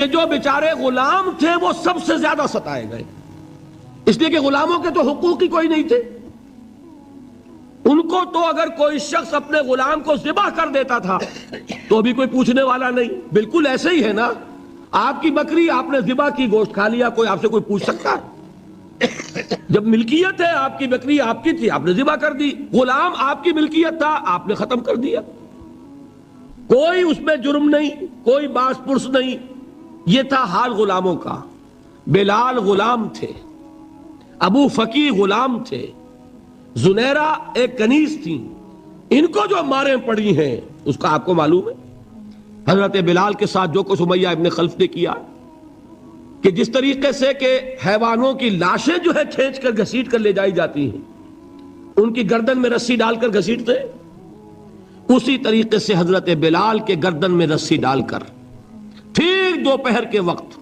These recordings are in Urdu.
کہ جو بیچارے غلام تھے وہ سب سے زیادہ ستائے گئے، اس لیے کہ غلاموں کے تو حقوق ہی کوئی نہیں تھے۔ ان کو تو اگر کوئی شخص اپنے غلام کو ذبح کر دیتا تھا تو بھی کوئی پوچھنے والا نہیں۔ بالکل ایسے ہی ہے نا، آپ کی بکری آپ نے ذبح کی، گوشت کھا لیا، کوئی آپ سے کوئی پوچھ سکتا ہے؟ جب ملکیت ہے، آپ کی بکری آپ کی تھی، آپ نے ذبح کر دی، غلام آپ کی ملکیت تھا، آپ نے ختم کر دیا، کوئی اس میں جرم نہیں، کوئی باس پرس نہیں۔ یہ تھا حال غلاموں کا۔ بلال غلام تھے، ابو فقی غلام تھے، زنیرہ ایک کنیز تھی، ان کو جو ماریں پڑی ہیں اس کا آپ کو معلوم ہے۔ حضرت بلال کے ساتھ جو کچھ امیہ ابن خلف نے کیا، کہ جس طریقے سے کہ حیوانوں کی لاشیں جو ہے کھینچ کر گھسیٹ کر لے جائی جاتی ہیں، ان کی گردن میں رسی ڈال کر گھسیٹتے، اسی طریقے سے حضرت بلال کے گردن میں رسی ڈال کر ٹھیک دوپہر کے وقت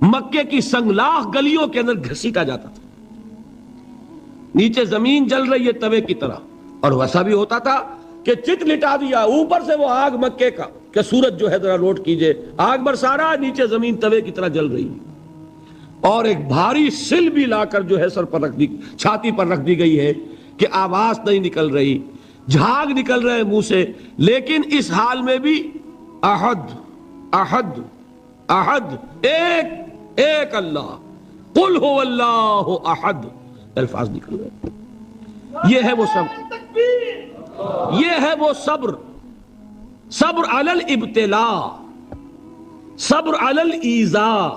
مکے کی سنگلاخ گلیوں کے اندر گھسیٹا جاتا تھا۔ نیچے زمین جل رہی ہے توے کی طرح، اور ویسا بھی ہوتا تھا کہ چت لٹا دیا، اوپر سے وہ آگ مکے کا کہ سورج جو ہے ذرا نوٹ کیجئے، آگ برسا رہا، نیچے زمین توے کی طرح جل رہی، اور ایک بھاری سل بھی لا کر جو ہے سر پر رکھ دی، چھاتی پر رکھ دی گئی ہے کہ آواز نہیں نکل رہی، جھاگ نکل رہے منہ سے، لیکن اس حال میں بھی احد احد احد، ایک ایک اللہ، قل هو اللہ احد، الفاظ نکل رہے۔ یہ ہے وہ صبر، یہ ہے وہ صبر، صبر علی الابتلاء، صبر علی الایذاء۔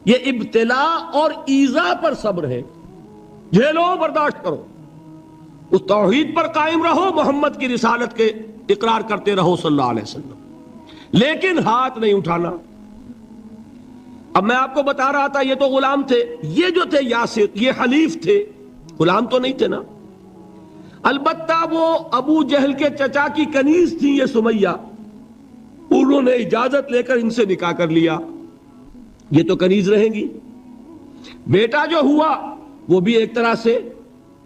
یہ ابتلاء اور ایذاء پر صبر ہے، جھیلو، برداشت کرو، اس توحید پر قائم رہو، محمد کی رسالت کے اقرار کرتے رہو صلی اللہ علیہ وسلم، لیکن ہاتھ نہیں اٹھانا۔ اب میں آپ کو بتا رہا تھا یہ تو غلام تھے، یہ جو تھے یاسر، یہ حلیف تھے، غلام تو نہیں تھے نا۔ البتہ وہ ابو جہل کے چچا کی کنیز تھی یہ سمیہ، انہوں نے اجازت لے کر ان سے نکاح کر لیا، یہ تو کنیز رہیں گی۔ بیٹا جو ہوا وہ بھی ایک طرح سے،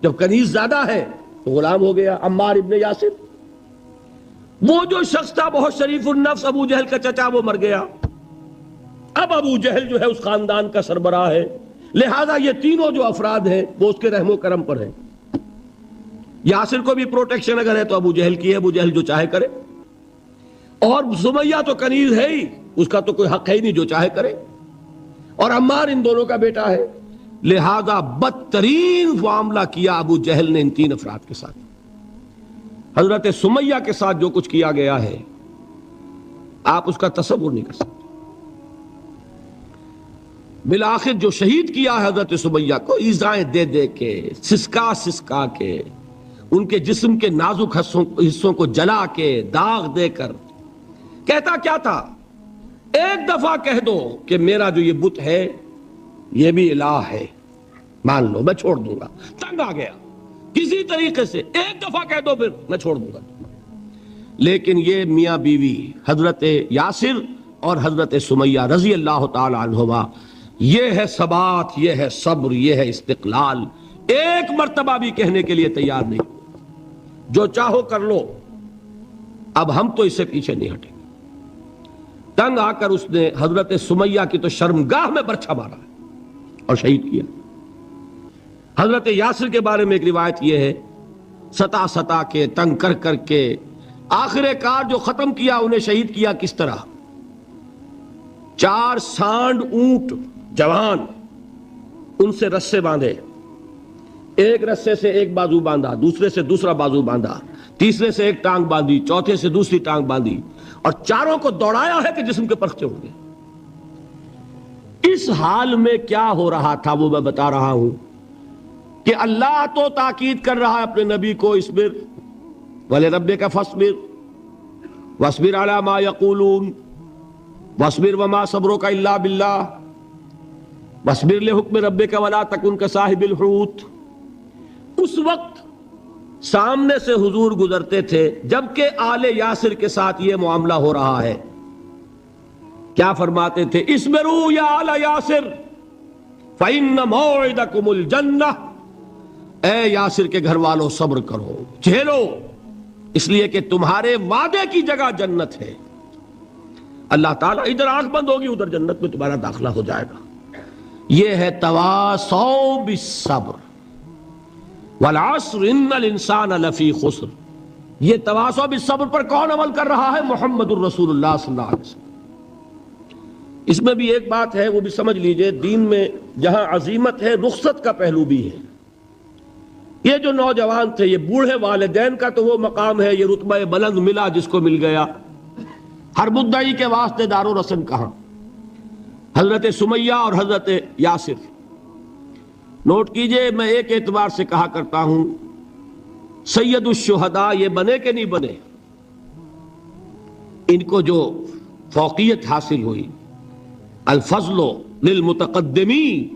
جب کنیز زیادہ ہے تو غلام ہو گیا، عمار ابن یاسر۔ وہ جو شخص تھا بہت شریف النفس ابو جہل کا چچا، وہ مر گیا، اب ابو جہل جو ہے اس خاندان کا سربراہ ہے، لہذا یہ تینوں جو افراد ہیں وہ اس کے رحم و کرم پر ہیں۔ یاسر کو بھی پروٹیکشن اگر ہے تو ابو جہل کی ہے، ابو جہل جو چاہے کرے، اور سمیہ تو کنیز ہے ہی، اس کا تو کوئی حق ہے ہی نہیں، جو چاہے کرے، اور عمار ان دونوں کا بیٹا ہے، لہذا بدترین معاملہ کیا ابو جہل نے ان تین افراد کے ساتھ۔ حضرت سمیہ کے ساتھ جو کچھ کیا گیا ہے آپ اس کا تصور نہیں کر سکتے۔ بالآخر جو شہید کیا ہے حضرت سمیہ کو، ایذائیں دے دے کے، سسکا سسکا کے، ان کے جسم کے نازک حصوں کو جلا کے، داغ دے کر، کہتا کیا تھا، ایک دفعہ کہہ دو کہ میرا جو یہ بت ہے یہ بھی الہ ہے، مان لو میں چھوڑ دوں گا۔ تنگ آ گیا، کسی طریقے سے ایک دفعہ کہہ دو پھر میں چھوڑ دوں گا۔ لیکن یہ میاں بیوی حضرت یاسر اور حضرت سمیہ رضی اللہ تعالی عنہما، یہ ہے ثبات، یہ ہے صبر، یہ ہے استقلال، ایک مرتبہ بھی کہنے کے لیے تیار نہیں، جو چاہو کر لو، اب ہم تو اس سے پیچھے نہیں ہٹیں گے۔ تنگ آ کر اس نے حضرت سمیہ کی تو شرمگاہ میں برچھا مارا اور شہید کیا۔ حضرت یاسر کے بارے میں ایک روایت یہ ہے، ستا ستا کے، تنگ کر کر کے، آخر کار جو ختم کیا، انہیں شہید کیا کس طرح، 4 سانڈ اونٹ جوان، ان سے رسے باندھے، ایک رسے سے ایک بازو باندھا، دوسرے سے دوسرا بازو باندھا، تیسرے سے ایک ٹانگ باندھی، چوتھے سے دوسری ٹانگ باندھی، اور چاروں کو دوڑایا ہے کہ جسم کے پرخچے ہوں گے۔ اس حال میں کیا ہو رہا تھا وہ میں بتا رہا ہوں کہ اللہ تو تاکید کر رہا ہے اپنے نبی کو، اصبر وَلِرَبِّكَ فَاصْبِرْ وَاصْبِرْ عَلَى مَا يَقُولُونَ وَاصْبِرْ وَمَا صَبْرُكَ إِلَّا بِاللَّهِ وَاصْبِرْ لِحُكْمِ رَبِّكَ وَلَا تَكُنْ كَصَاحِبِ الْحُوتِ۔ اس وقت سامنے سے حضور گزرتے تھے جبکہ آل یاسر کے ساتھ یہ معاملہ ہو رہا ہے، کیا فرماتے تھے، اصبروا یا آل یاسر فَإِنَّ مَوْعِدَكُمُ الْجَنَّةُ، اے یاسر کے گھر والوں صبر کرو، جھیلو، اس لیے کہ تمہارے وعدے کی جگہ جنت ہے۔ اللہ تعالیٰ ادھر آنکھ بند ہوگی ادھر جنت میں تمہارا داخلہ ہو جائے گا. یہ ہے تواصوا بالصبر والعصر ان الانسان لفی خسر. یہ تواصوا بالصبر پر کون عمل کر رہا ہے؟ محمد الرسول اللہ صلی اللہ علیہ وسلم. اس میں بھی ایک بات ہے وہ بھی سمجھ لیجئے، دین میں جہاں عظیمت ہے رخصت کا پہلو بھی ہے. یہ جو نوجوان تھے، یہ بوڑھے والدین کا تو وہ مقام ہے، یہ رتبہ بلند ملا جس کو مل گیا. ہر مدعی کے واسطے دار و رسن کہاں؟ حضرت سمیہ اور حضرت یاسر. نوٹ کیجئے، میں ایک اعتبار سے کہا کرتا ہوں سید الشہداء یہ بنے کہ نہیں بنے، ان کو جو فوقیت حاصل ہوئی، الفضل للمتقدمین،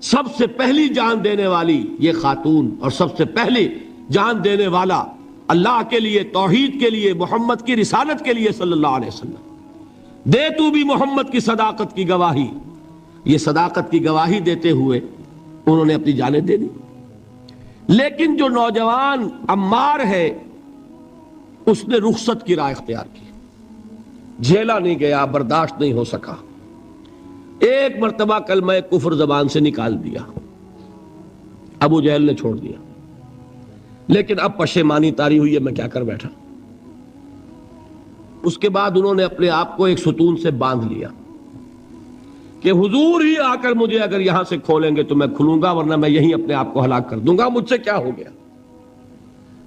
سب سے پہلی جان دینے والی یہ خاتون اور سب سے پہلی جان دینے والا اللہ کے لیے، توحید کے لیے، محمد کی رسالت کے لیے صلی اللہ علیہ وسلم. دے تو بھی محمد کی صداقت کی گواہی. یہ صداقت کی گواہی دیتے ہوئے انہوں نے اپنی جانیں دے دی. لیکن جو نوجوان عمار ہے اس نے رخصت کی راہ اختیار کی، جھیلا نہیں گیا، برداشت نہیں ہو سکا. ایک مرتبہ کلمہ کفر زبان سے نکال دیا، ابو جہل نے چھوڑ دیا، لیکن اب پشیمانی طاری ہوئی ہے میں کیا کر بیٹھا. اس کے بعد انہوں نے اپنے آپ کو ایک ستون سے باندھ لیا کہ حضور ہی آ کر مجھے اگر یہاں سے کھولیں گے تو میں کھلوں گا، ورنہ میں یہیں اپنے آپ کو ہلاک کر دوں گا، مجھ سے کیا ہو گیا.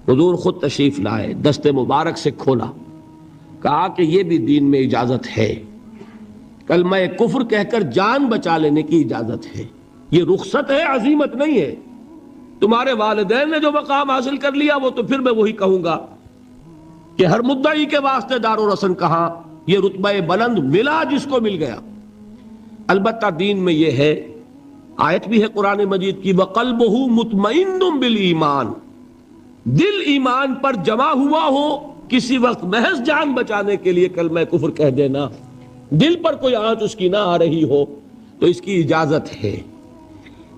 حضور خود تشریف لائے، دست مبارک سے کھولا، کہا کہ یہ بھی دین میں اجازت ہے، کلمہ کفر کہہ کر جان بچا لینے کی اجازت ہے. یہ رخصت ہے، عزیمت نہیں ہے. تمہارے والدین نے جو مقام حاصل کر لیا وہ تو پھر میں وہی کہوں گا کہ ہر مدعی کے واسطے دار و رسن کہاں، یہ رتبہ بلند ملا جس کو مل گیا. البتہ دین میں یہ ہے، آیت بھی ہے قرآن مجید کی، وَقَلْبُهُ مُطْمَئِنٌ بِالْإِيمَانِ، دل ایمان پر جمع ہوا ہو، کسی وقت محض جان بچانے کے لیے کلمہ کفر کہہ دینا، دل پر کوئی آنچ اس کی نہ آ رہی ہو تو اس کی اجازت ہے.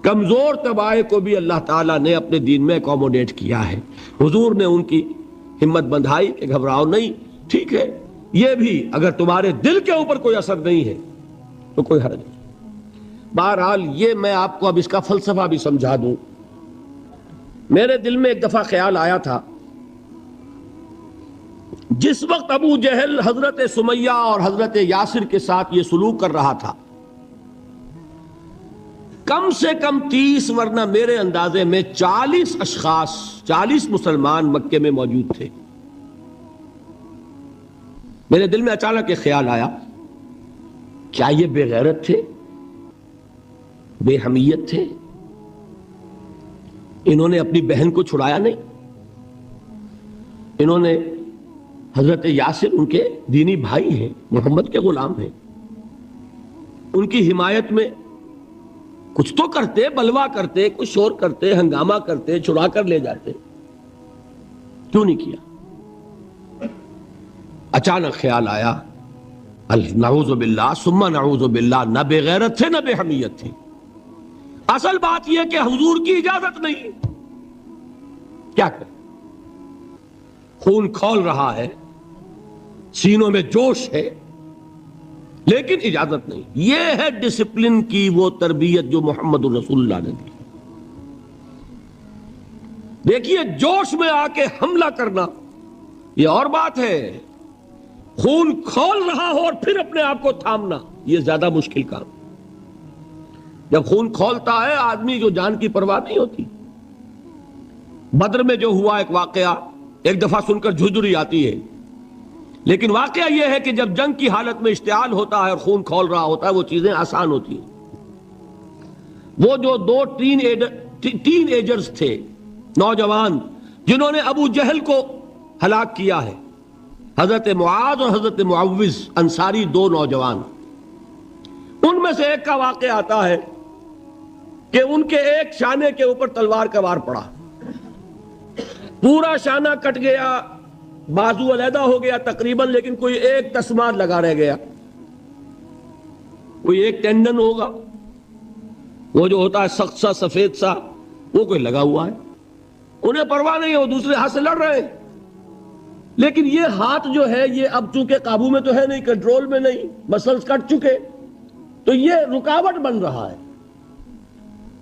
کمزور طبائع کو بھی اللہ تعالیٰ نے اپنے دین میں اکوموڈیٹ کیا ہے. حضور نے ان کی ہمت بندھائی کہ گھبراؤ نہیں، ٹھیک ہے، یہ بھی اگر تمہارے دل کے اوپر کوئی اثر نہیں ہے تو کوئی حرج نہیں. بہرحال یہ میں آپ کو اب اس کا فلسفہ بھی سمجھا دوں. میرے دل میں ایک دفعہ خیال آیا تھا، جس وقت ابو جہل حضرت سمیہ اور حضرت یاسر کے ساتھ یہ سلوک کر رہا تھا، کم سے کم 30 ورنہ میرے اندازے میں 40 اشخاص، 40 مسلمان مکے میں موجود تھے. میرے دل میں اچانک ایک خیال آیا، کیا یہ بے غیرت تھے، بے حمیت تھے؟ انہوں نے اپنی بہن کو چھڑایا نہیں؟ انہوں نے حضرت یاسر ان کے دینی بھائی ہیں، محمد کے غلام ہیں، ان کی حمایت میں کچھ تو کرتے، بلوا کرتے، کچھ شور کرتے، ہنگامہ کرتے، چھڑا کر لے جاتے، کیوں نہیں کیا؟ اچانک خیال آیا، نعوذ باللہ ثم نعوذ باللہ، نہ بے غیرت تھے نہ بے حمیت تھی. اصل بات یہ کہ حضور کی اجازت نہیں. کیا کریں؟ خون کھول رہا ہے، سینوں میں جوش ہے، لیکن اجازت نہیں. یہ ہے ڈسپلن کی وہ تربیت جو محمد رسول اللہ نے دی. دیکھیے، جوش میں آ کے حملہ کرنا یہ اور بات ہے، خون کھول رہا ہو اور پھر اپنے آپ کو تھامنا یہ زیادہ مشکل کام. جب خون کھولتا ہے آدمی جو جان کی پرواہ نہیں ہوتی. بدر میں جو ہوا ایک واقعہ ایک دفعہ سن کر جھجری آتی ہے، لیکن واقعہ یہ ہے کہ جب جنگ کی حالت میں اشتعال ہوتا ہے اور خون کھول رہا ہوتا ہے وہ چیزیں آسان ہوتی ہیں. وہ جو 2 ٹین ایجرز تھے، نوجوان، جنہوں نے ابو جہل کو ہلاک کیا ہے، حضرت معاذ اور حضرت معوذ، انصاری 2 نوجوان، ان میں سے ایک کا واقعہ آتا ہے کہ ان کے ایک شانے کے اوپر تلوار کا وار پڑا، پورا شانہ کٹ گیا، بازو علیحدہ ہو گیا تقریباً، لیکن کوئی ایک تسمہ لگا رہ گیا، کوئی ایک ٹینڈن ہوگا، وہ جو ہوتا ہے سخت سا سفید سا، وہ کوئی لگا ہوا ہے. انہیں پرواہ نہیں ہے، وہ دوسرے ہاتھ سے لڑ رہے ہیں، لیکن یہ ہاتھ جو ہے یہ اب چونکہ قابو میں تو ہے نہیں، کنٹرول میں نہیں، مسلز کٹ چکے، تو یہ رکاوٹ بن رہا ہے۔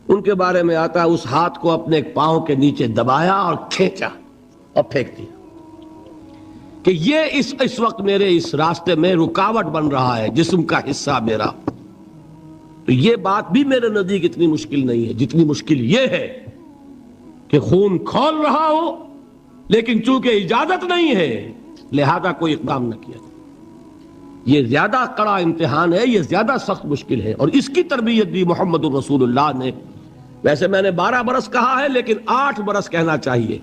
ان کے بارے میں آتا ہے اس ہاتھ کو اپنے پاؤں کے نیچے دبایا اور کھینچا اور پھینک دیا کہ یہ اس وقت میرے اس راستے میں رکاوٹ بن رہا ہے، جسم کا حصہ میرا۔ تو یہ بات بھی میرے نزدیک اتنی مشکل نہیں ہے جتنی مشکل یہ ہے کہ خون کھول رہا ہو لیکن چونکہ اجازت نہیں ہے لہذا کوئی اقدام نہ کیا۔ یہ زیادہ کڑا امتحان ہے، یہ زیادہ سخت مشکل ہے، اور اس کی تربیت دی محمد الرسول اللہ نے۔ ویسے میں نے 12 برس کہا ہے لیکن 8 برس کہنا چاہیے،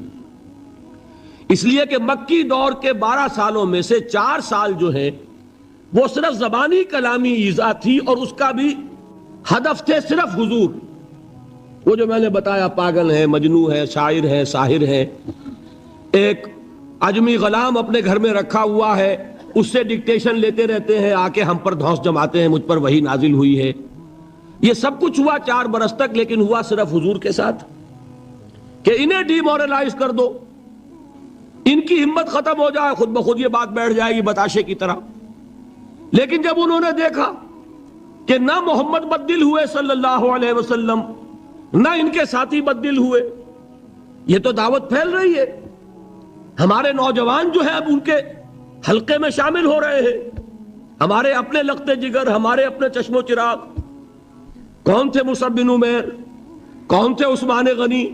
اس لیے کہ مکی دور کے 12 سالوں میں سے 4 سال جو ہیں وہ صرف زبانی کلامی ایذا تھی، اور اس کا بھی ہدف تھے صرف حضور۔ وہ جو میں نے بتایا پاگل ہے، مجنوں ہے، شاعر ہے، ساحر ہے، ایک عجمی غلام اپنے گھر میں رکھا ہوا ہے، اس سے ڈکٹیشن لیتے رہتے ہیں، آ کے ہم پر دھوس جماتے ہیں، مجھ پر وحی نازل ہوئی ہے۔ یہ سب کچھ ہوا 4 برس تک، لیکن ہوا صرف حضور کے ساتھ کہ انہیں ڈی مورلائز کر دو، ان کی ہمت ختم ہو جائے، خود بخود یہ بات بیٹھ جائے گی بتاشے کی طرح۔ لیکن جب انہوں نے دیکھا کہ نہ محمد بدل ہوئے صلی اللہ علیہ وسلم، نہ ان کے ساتھی بدل ہوئے، یہ تو دعوت پھیل رہی ہے، ہمارے نوجوان جو ہے اب ان کے حلقے میں شامل ہو رہے ہیں، ہمارے اپنے لختے جگر، ہمارے اپنے چشم و چراغ۔ کون تھے مصعب بن عمیر، کون تھے عثمان غنی،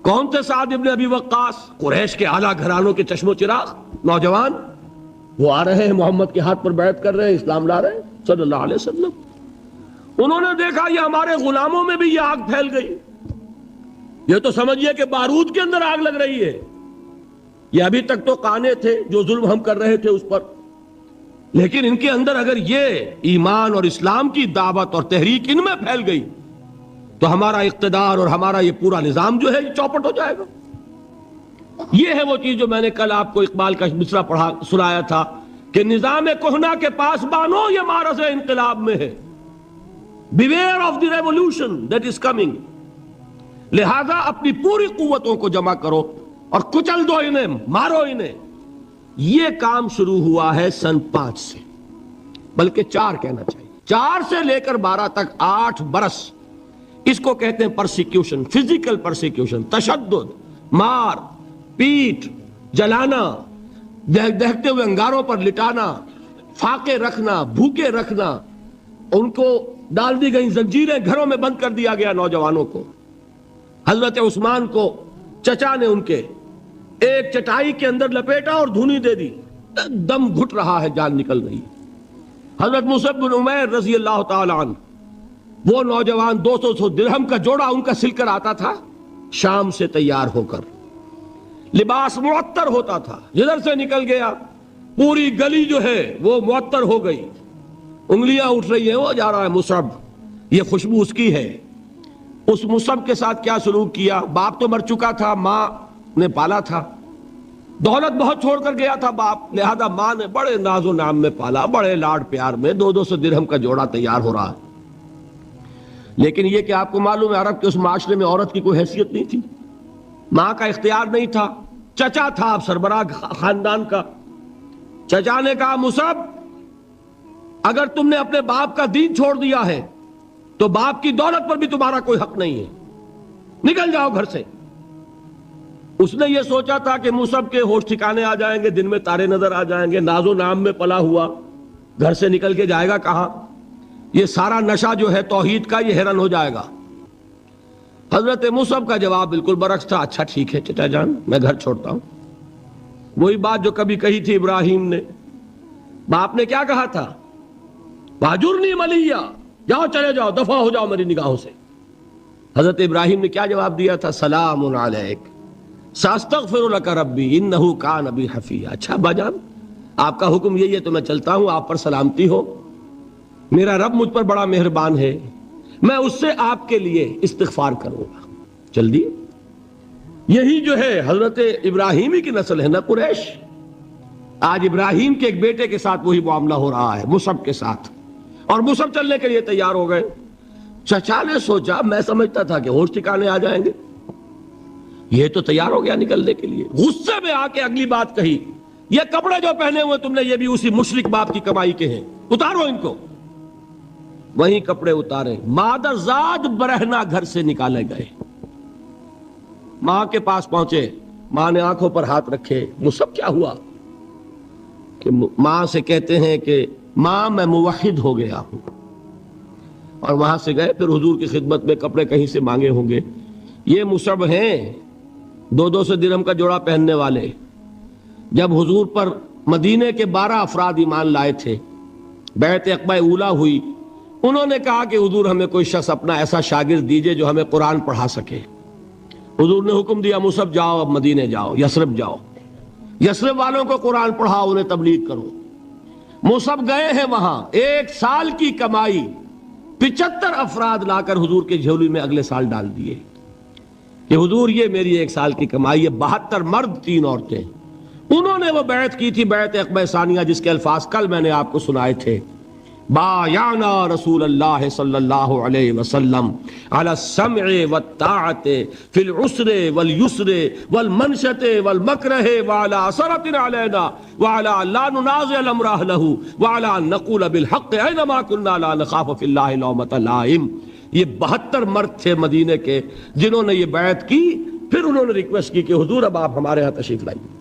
کون تھے سعد ابن ابی وقاص، قریش کے اعلیٰ گھرانوں کے چشم و چراغ نوجوان، وہ آ رہے ہیں محمد کے ہاتھ پر بیعت کر رہے ہیں، اسلام لا رہے ہیں صلی اللہ علیہ وسلم۔ انہوں نے دیکھا یہ ہمارے غلاموں میں بھی یہ آگ پھیل گئی، یہ تو سمجھیے کہ بارود کے اندر آگ لگ رہی ہے۔ یہ ابھی تک تو قانے تھے جو ظلم ہم کر رہے تھے اس پر، لیکن ان کے اندر اگر یہ ایمان اور اسلام کی دعوت اور تحریک ان میں پھیل گئی تو ہمارا اقتدار اور ہمارا یہ پورا نظام جو ہے یہ چوپٹ ہو جائے گا۔ یہ ہے وہ چیز جو میں نے کل آپ کو اقبال کا مصرع پڑھا سنایا تھا کہ نظام کہنا کے پاس بانو یہ مارز انقلاب میں ہے، beware of the revolution that is coming. لہذا اپنی پوری قوتوں کو جمع کرو اور کچل دو انہیں، مارو انہیں۔ یہ کام شروع ہوا ہے سن 5 سے، بلکہ 4 کہنا چاہیے، 4 سے لے کر 12 تک 8 برس اس کو کہتے ہیں پرسیکیوشن، فزیکل پرسیکیوشن، تشدد، مار پیٹ، جلانا، دہتے ہوئے انگاروں پر لٹانا، فاقے رکھنا، بھوکے رکھنا، ان کو ڈال دی گئی زنجیریں، گھروں میں بند کر دیا گیا نوجوانوں کو۔ حضرت عثمان کو چچا نے ان کے ایک چٹائی کے اندر لپیٹا اور دھونی دے دی، دم گھٹ رہا ہے، جان نکل رہی۔ حضرت مصعب بن عمیر رضی اللہ تعالی عنہ، وہ نوجوان 200 درہم کا جوڑا ان کا سل کر آتا تھا شام سے تیار ہو کر، لباس معطر ہوتا تھا، جدھر سے نکل گیا پوری گلی جو ہے وہ معطر ہو گئی، انگلیاں اٹھ رہی ہیں، وہ جا رہا ہے مصعب، یہ خوشبو اس کی ہے۔ اس مصعب کے ساتھ کیا سلوک کیا؟ باپ تو مر چکا تھا، ماں نے پالا تھا، دولت بہت چھوڑ کر گیا تھا باپ، لہذا ماں نے بڑے ناز و نام میں پالا، بڑے لاڈ پیار میں، 200 درہم کا جوڑا تیار ہو رہا ہے۔ لیکن یہ کہ آپ کو معلوم ہے عرب کے اس معاشرے میں عورت کی کوئی حیثیت نہیں تھی، ماں کا اختیار نہیں تھا، چچا تھا اب سربراہ خاندان کا۔ چچا نے کہا مصعب اگر تم نے اپنے باپ کا دین چھوڑ دیا ہے تو باپ کی دولت پر بھی تمہارا کوئی حق نہیں ہے، نکل جاؤ گھر سے۔ اس نے یہ سوچا تھا کہ مصعب کے ہوش ٹھکانے آ جائیں گے، دن میں تارے نظر آ جائیں گے، ناز و نام میں پلا ہوا گھر سے نکل کے جائے گا کہاں، یہ سارا نشہ جو ہے توحید کا یہ حیران ہو جائے گا۔ حضرت مصعب کا جواب بالکل برعکس تھا، اچھا ٹھیک ہے چچا جان میں گھر چھوڑتا ہوں۔ وہی بات جو کبھی کہی تھی ابراہیم نے، باپ نے کیا کہا تھا؟ واجرنی ملیہ، جاؤ چلے جاؤ، دفع ہو جاؤ میری نگاہوں سے۔ حضرت ابراہیم نے کیا جواب دیا تھا؟ سلام علیک ساستغفر لک ربی انہ کان بی حفیہ۔ اچھا ابا جان آپ کا حکم یہی ہے تو میں چلتا ہوں، آپ پر سلامتی ہو، میرا رب مجھ پر بڑا مہربان ہے، میں اس سے آپ کے لیے استغفار کروں گا۔ چل دیے۔ یہی جو ہے حضرت ابراہیمی کی نسل ہے نا قریش۔ آج ابراہیم کے ایک بیٹے کے ساتھ وہی معاملہ ہو رہا ہے مصعب کے ساتھ، اور مصعب چلنے کے لیے تیار ہو گئے۔ چچا نے سوچا میں سمجھتا تھا کہ ہوش ٹھکانے آ جائیں گے، یہ تو تیار ہو گیا نکلنے کے لیے، غصے میں آ کے اگلی بات کہی یہ کپڑے جو پہنے ہوئے تم نے یہ بھی اسی مشرک باپ کی کمائی کے ہیں، اتارو ان کو۔ وہیں کپڑے اتارے، مادر زاد برہنہ گھر سے نکالے گئے، ماں کے پاس پہنچے، ماں نے آنکھوں پر ہاتھ رکھے، مصعب کیا ہوا؟ کہ ماں سے کہتے ہیں کہ ماں میں موحد ہو گیا ہوں، اور وہاں سے گئے، پھر حضور کی خدمت میں کپڑے کہیں سے مانگے ہوں گے۔ یہ مصعب ہیں 200 درہم کا جوڑا پہننے والے، جب حضور پر مدینے کے 12 افراد ایمان لائے تھے، بیعت عقبہ اولیٰ ہوئی، انہوں نے کہا کہ حضور ہمیں کوئی شخص اپنا ایسا شاگرد دیجئے جو ہمیں قرآن پڑھا سکے۔ حضور نے حکم دیا مصعب جاؤ، اب مدینے جاؤ، یثرب جاؤ، یثرب والوں کو قرآن پڑھاؤ، انہیں تبلیغ کرو۔ مصعب گئے ہیں وہاں، 1 سال کی کمائی 75 افراد لا کر حضور کے جھولی میں اگلے سال ڈال دیے کہ حضور یہ میری 1 سال کی کمائی ہے۔ 72 مرد 3 عورتیں، انہوں نے وہ بیعت کی تھی، بیعت عقبہ ثانیہ، جس کے الفاظ کل میں نے آپ کو سنائے تھے۔ بایعنا رسول اللہ صلی اللہ علیہ وسلم علی السمع والطاعت فی العسر والیسر والمنشط والمکرہ وعلی اثرۃ علینا وعلی لا ننازع الامر اہلہ وعلی ان نقول بالحق اینما کنا لا نخاف فی اللہ لومۃ لائم۔ یہ 72 مرد تھے مدینے کے جنہوں نے یہ بیعت کی۔ پھر انہوں نے ریکویسٹ کی کہ حضور اب آپ ہمارے ہاں تشریف لائیے،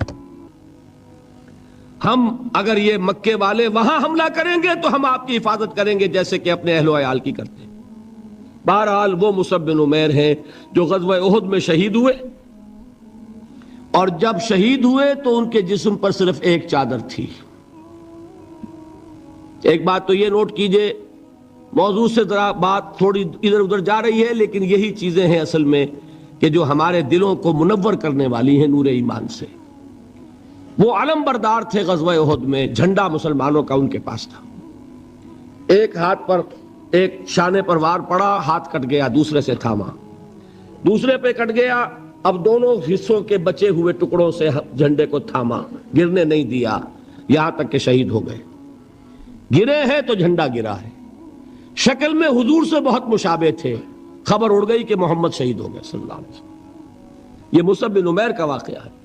ہم اگر یہ مکے والے وہاں حملہ کریں گے تو ہم آپ کی حفاظت کریں گے جیسے کہ اپنے اہل و عیال کی کرتے ہیں۔ بہرحال وہ مصعب بن عمیر ہیں جو غزوہ احد میں شہید ہوئے، اور جب شہید ہوئے تو ان کے جسم پر صرف ایک چادر تھی۔ ایک بات تو یہ نوٹ کیجئے، موضوع سے ذرا بات تھوڑی ادھر ادھر جا رہی ہے، لیکن یہی چیزیں ہیں اصل میں کہ جو ہمارے دلوں کو منور کرنے والی ہیں نور ایمان سے۔ وہ علم بردار تھے غزوہ احد میں، جھنڈا مسلمانوں کا ان کے پاس تھا۔ ایک ہاتھ پر ایک شانے پر وار پڑا، ہاتھ کٹ گیا، دوسرے سے تھاما، دوسرے پہ کٹ گیا، اب دونوں حصوں کے بچے ہوئے ٹکڑوں سے جھنڈے کو تھاما، گرنے نہیں دیا، یہاں تک کہ شہید ہو گئے۔ گرے ہیں تو جھنڈا گرا ہے۔ شکل میں حضور سے بہت مشابہ تھے، خبر اڑ گئی کہ محمد شہید ہو گئے صلی اللہ علیہ وسلم۔ یہ مصعب بن عمیر کا واقعہ ہے۔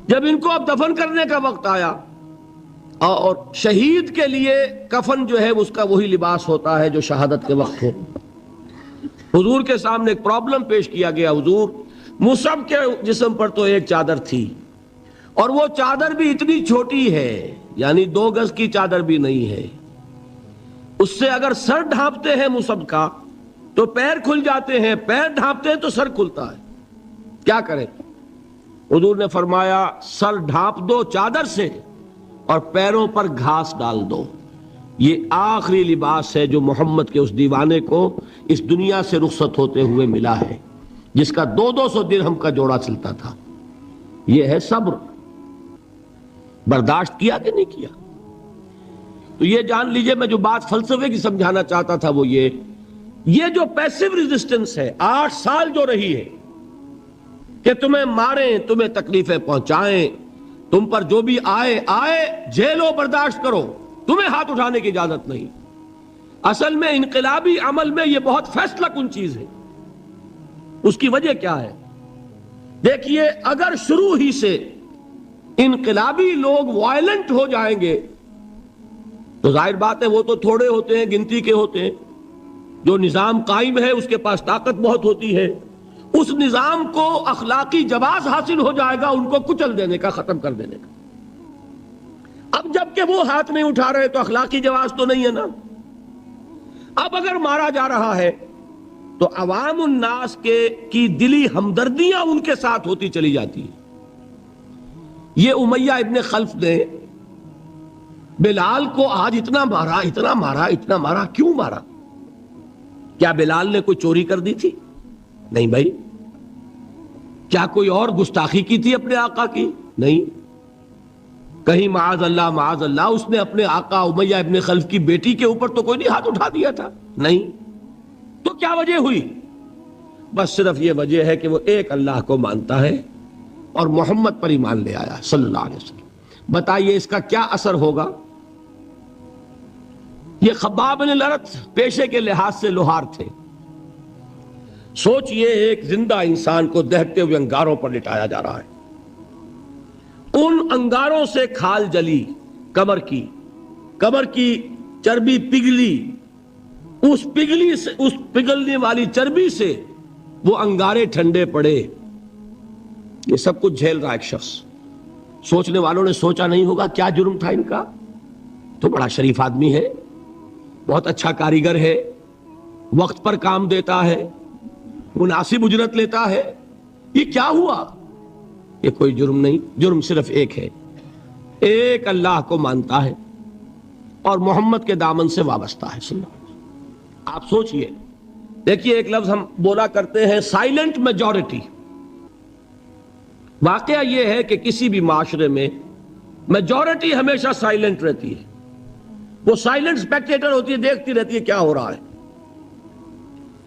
جب ان کو اب دفن کرنے کا وقت آیا، اور شہید کے لیے کفن جو ہے اس کا وہی لباس ہوتا ہے جو شہادت کے وقت ہو، حضور کے سامنے ایک پرابلم پیش کیا گیا۔ حضور، مصعب کے جسم پر تو ایک چادر تھی، اور وہ چادر بھی اتنی چھوٹی ہے، یعنی 2 گز کی چادر بھی نہیں ہے، اس سے اگر سر ڈھانپتے ہیں مصعب کا تو پیر کھل جاتے ہیں، پیر ڈھانپتے ہیں تو سر کھلتا ہے، کیا کریں؟ حضور نے فرمایا سر ڈھانپ دو چادر سے اور پیروں پر گھاس ڈال دو۔ یہ آخری لباس ہے جو محمد کے اس دیوانے کو اس دنیا سے رخصت ہوتے ہوئے ملا ہے، جس کا 200 درہم کا جوڑا چلتا تھا۔ یہ ہے صبر۔ برداشت کیا کہ نہیں کیا؟ تو یہ جان لیجئے، میں جو بات فلسفے کی سمجھانا چاہتا تھا وہ یہ جو پیسیو ریزسٹنس ہے 8 سال جو رہی ہے کہ تمہیں ماریں، تمہیں تکلیفیں پہنچائیں، تم پر جو بھی آئے جھیلو، برداشت کرو، تمہیں ہاتھ اٹھانے کی اجازت نہیں۔ اصل میں انقلابی عمل میں یہ بہت فیصلہ کن چیز ہے۔ اس کی وجہ کیا ہے؟ دیکھیے، اگر شروع ہی سے انقلابی لوگ وائلنٹ ہو جائیں گے تو ظاہر بات ہے وہ تو تھوڑے ہوتے ہیں، گنتی کے ہوتے ہیں۔ جو نظام قائم ہے اس کے پاس طاقت بہت ہوتی ہے، اس نظام کو اخلاقی جواز حاصل ہو جائے گا ان کو کچل دینے کا، ختم کر دینے کا۔ اب جب کہ وہ ہاتھ نہیں اٹھا رہے تو اخلاقی جواز تو نہیں ہے نا۔ اب اگر مارا جا رہا ہے تو عوام الناس کی دلی ہمدردیاں ان کے ساتھ ہوتی چلی جاتی ہیں۔ یہ امیہ ابن خلف نے بلال کو آج اتنا مارا، اتنا مارا، اتنا مارا، کیوں مارا؟ کیا بلال نے کوئی چوری کر دی تھی؟ نہیں بھائی۔ کیا کوئی اور گستاخی کی تھی اپنے آقا کی؟ نہیں۔ کہیں معاذ اللہ اس نے اپنے آقا امیہ ابن خلف کی بیٹی کے اوپر تو کوئی نہیں ہاتھ اٹھا دیا تھا؟ نہیں۔ تو کیا وجہ ہوئی؟ بس صرف یہ وجہ ہے کہ وہ ایک اللہ کو مانتا ہے اور محمد پر ایمان لے آیا صلی اللہ علیہ وسلم۔ بتائیے اس کا کیا اثر ہوگا؟ یہ خباب بن الارت پیشے کے لحاظ سے لوہار تھے۔ سوچئے ایک زندہ انسان کو دہتے ہوئے انگاروں پر لٹایا جا رہا ہے، ان انگاروں سے کھال جلی کمر کی چربی پگھلی، اس پگھلنے والی چربی سے وہ انگارے ٹھنڈے پڑے. یہ سب کچھ جھیل رہا ایک شخص. سوچنے والوں نے سوچا نہیں ہوگا کیا جرم تھا ان کا، تو بڑا شریف آدمی ہے، بہت اچھا کاریگر ہے، وقت پر کام دیتا ہے، مناسب اجرت لیتا ہے، یہ کیا ہوا؟ یہ کوئی جرم نہیں، جرم صرف ایک ہے، ایک اللہ کو مانتا ہے اور محمد کے دامن سے وابستہ ہے. آپ سوچئے، دیکھیے ایک لفظ ہم بولا کرتے ہیں سائلنٹ میجورٹی. واقعہ یہ ہے کہ کسی بھی معاشرے میں میجورٹی ہمیشہ سائلنٹ رہتی ہے، وہ سائلنٹ اسپیکٹیٹر ہوتی ہے، دیکھتی رہتی ہے کیا ہو رہا ہے.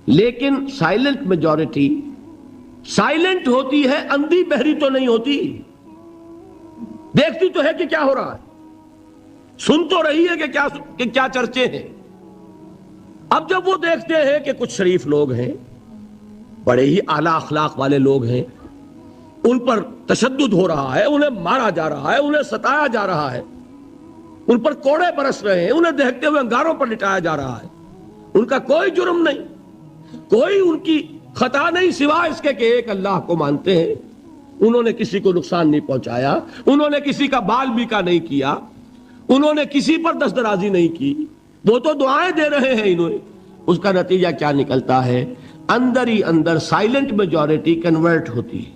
لیکن سائلنٹ میجورٹی سائلنٹ ہوتی ہے، اندھی بہری تو نہیں ہوتی، دیکھتی تو ہے کہ کیا ہو رہا ہے، سن تو رہی ہے کہ کیا چرچے ہیں. اب جب وہ دیکھتے ہیں کہ کچھ شریف لوگ ہیں، بڑے ہی اعلیٰ اخلاق والے لوگ ہیں، ان پر تشدد ہو رہا ہے، انہیں مارا جا رہا ہے، انہیں ستایا جا رہا ہے، ان پر کوڑے برس رہے ہیں، انہیں دیکھتے ہوئے انگاروں پر لٹایا جا رہا ہے، ان کا کوئی جرم نہیں، کوئی ان کی خطا نہیں، سوائے اس کے کہ ایک اللہ کو مانتے ہیں. انہوں نے کسی کو نقصان نہیں پہنچایا، انہوں نے کسی کا بال بیکا نہیں کیا، انہوں نے کسی پر دست درازی نہیں کی، وہ تو دعائیں دے رہے ہیں انہیں. اس کا نتیجہ کیا نکلتا ہے؟ اندر ہی اندر سائلنٹ میجورٹی کنورٹ ہوتی ہے.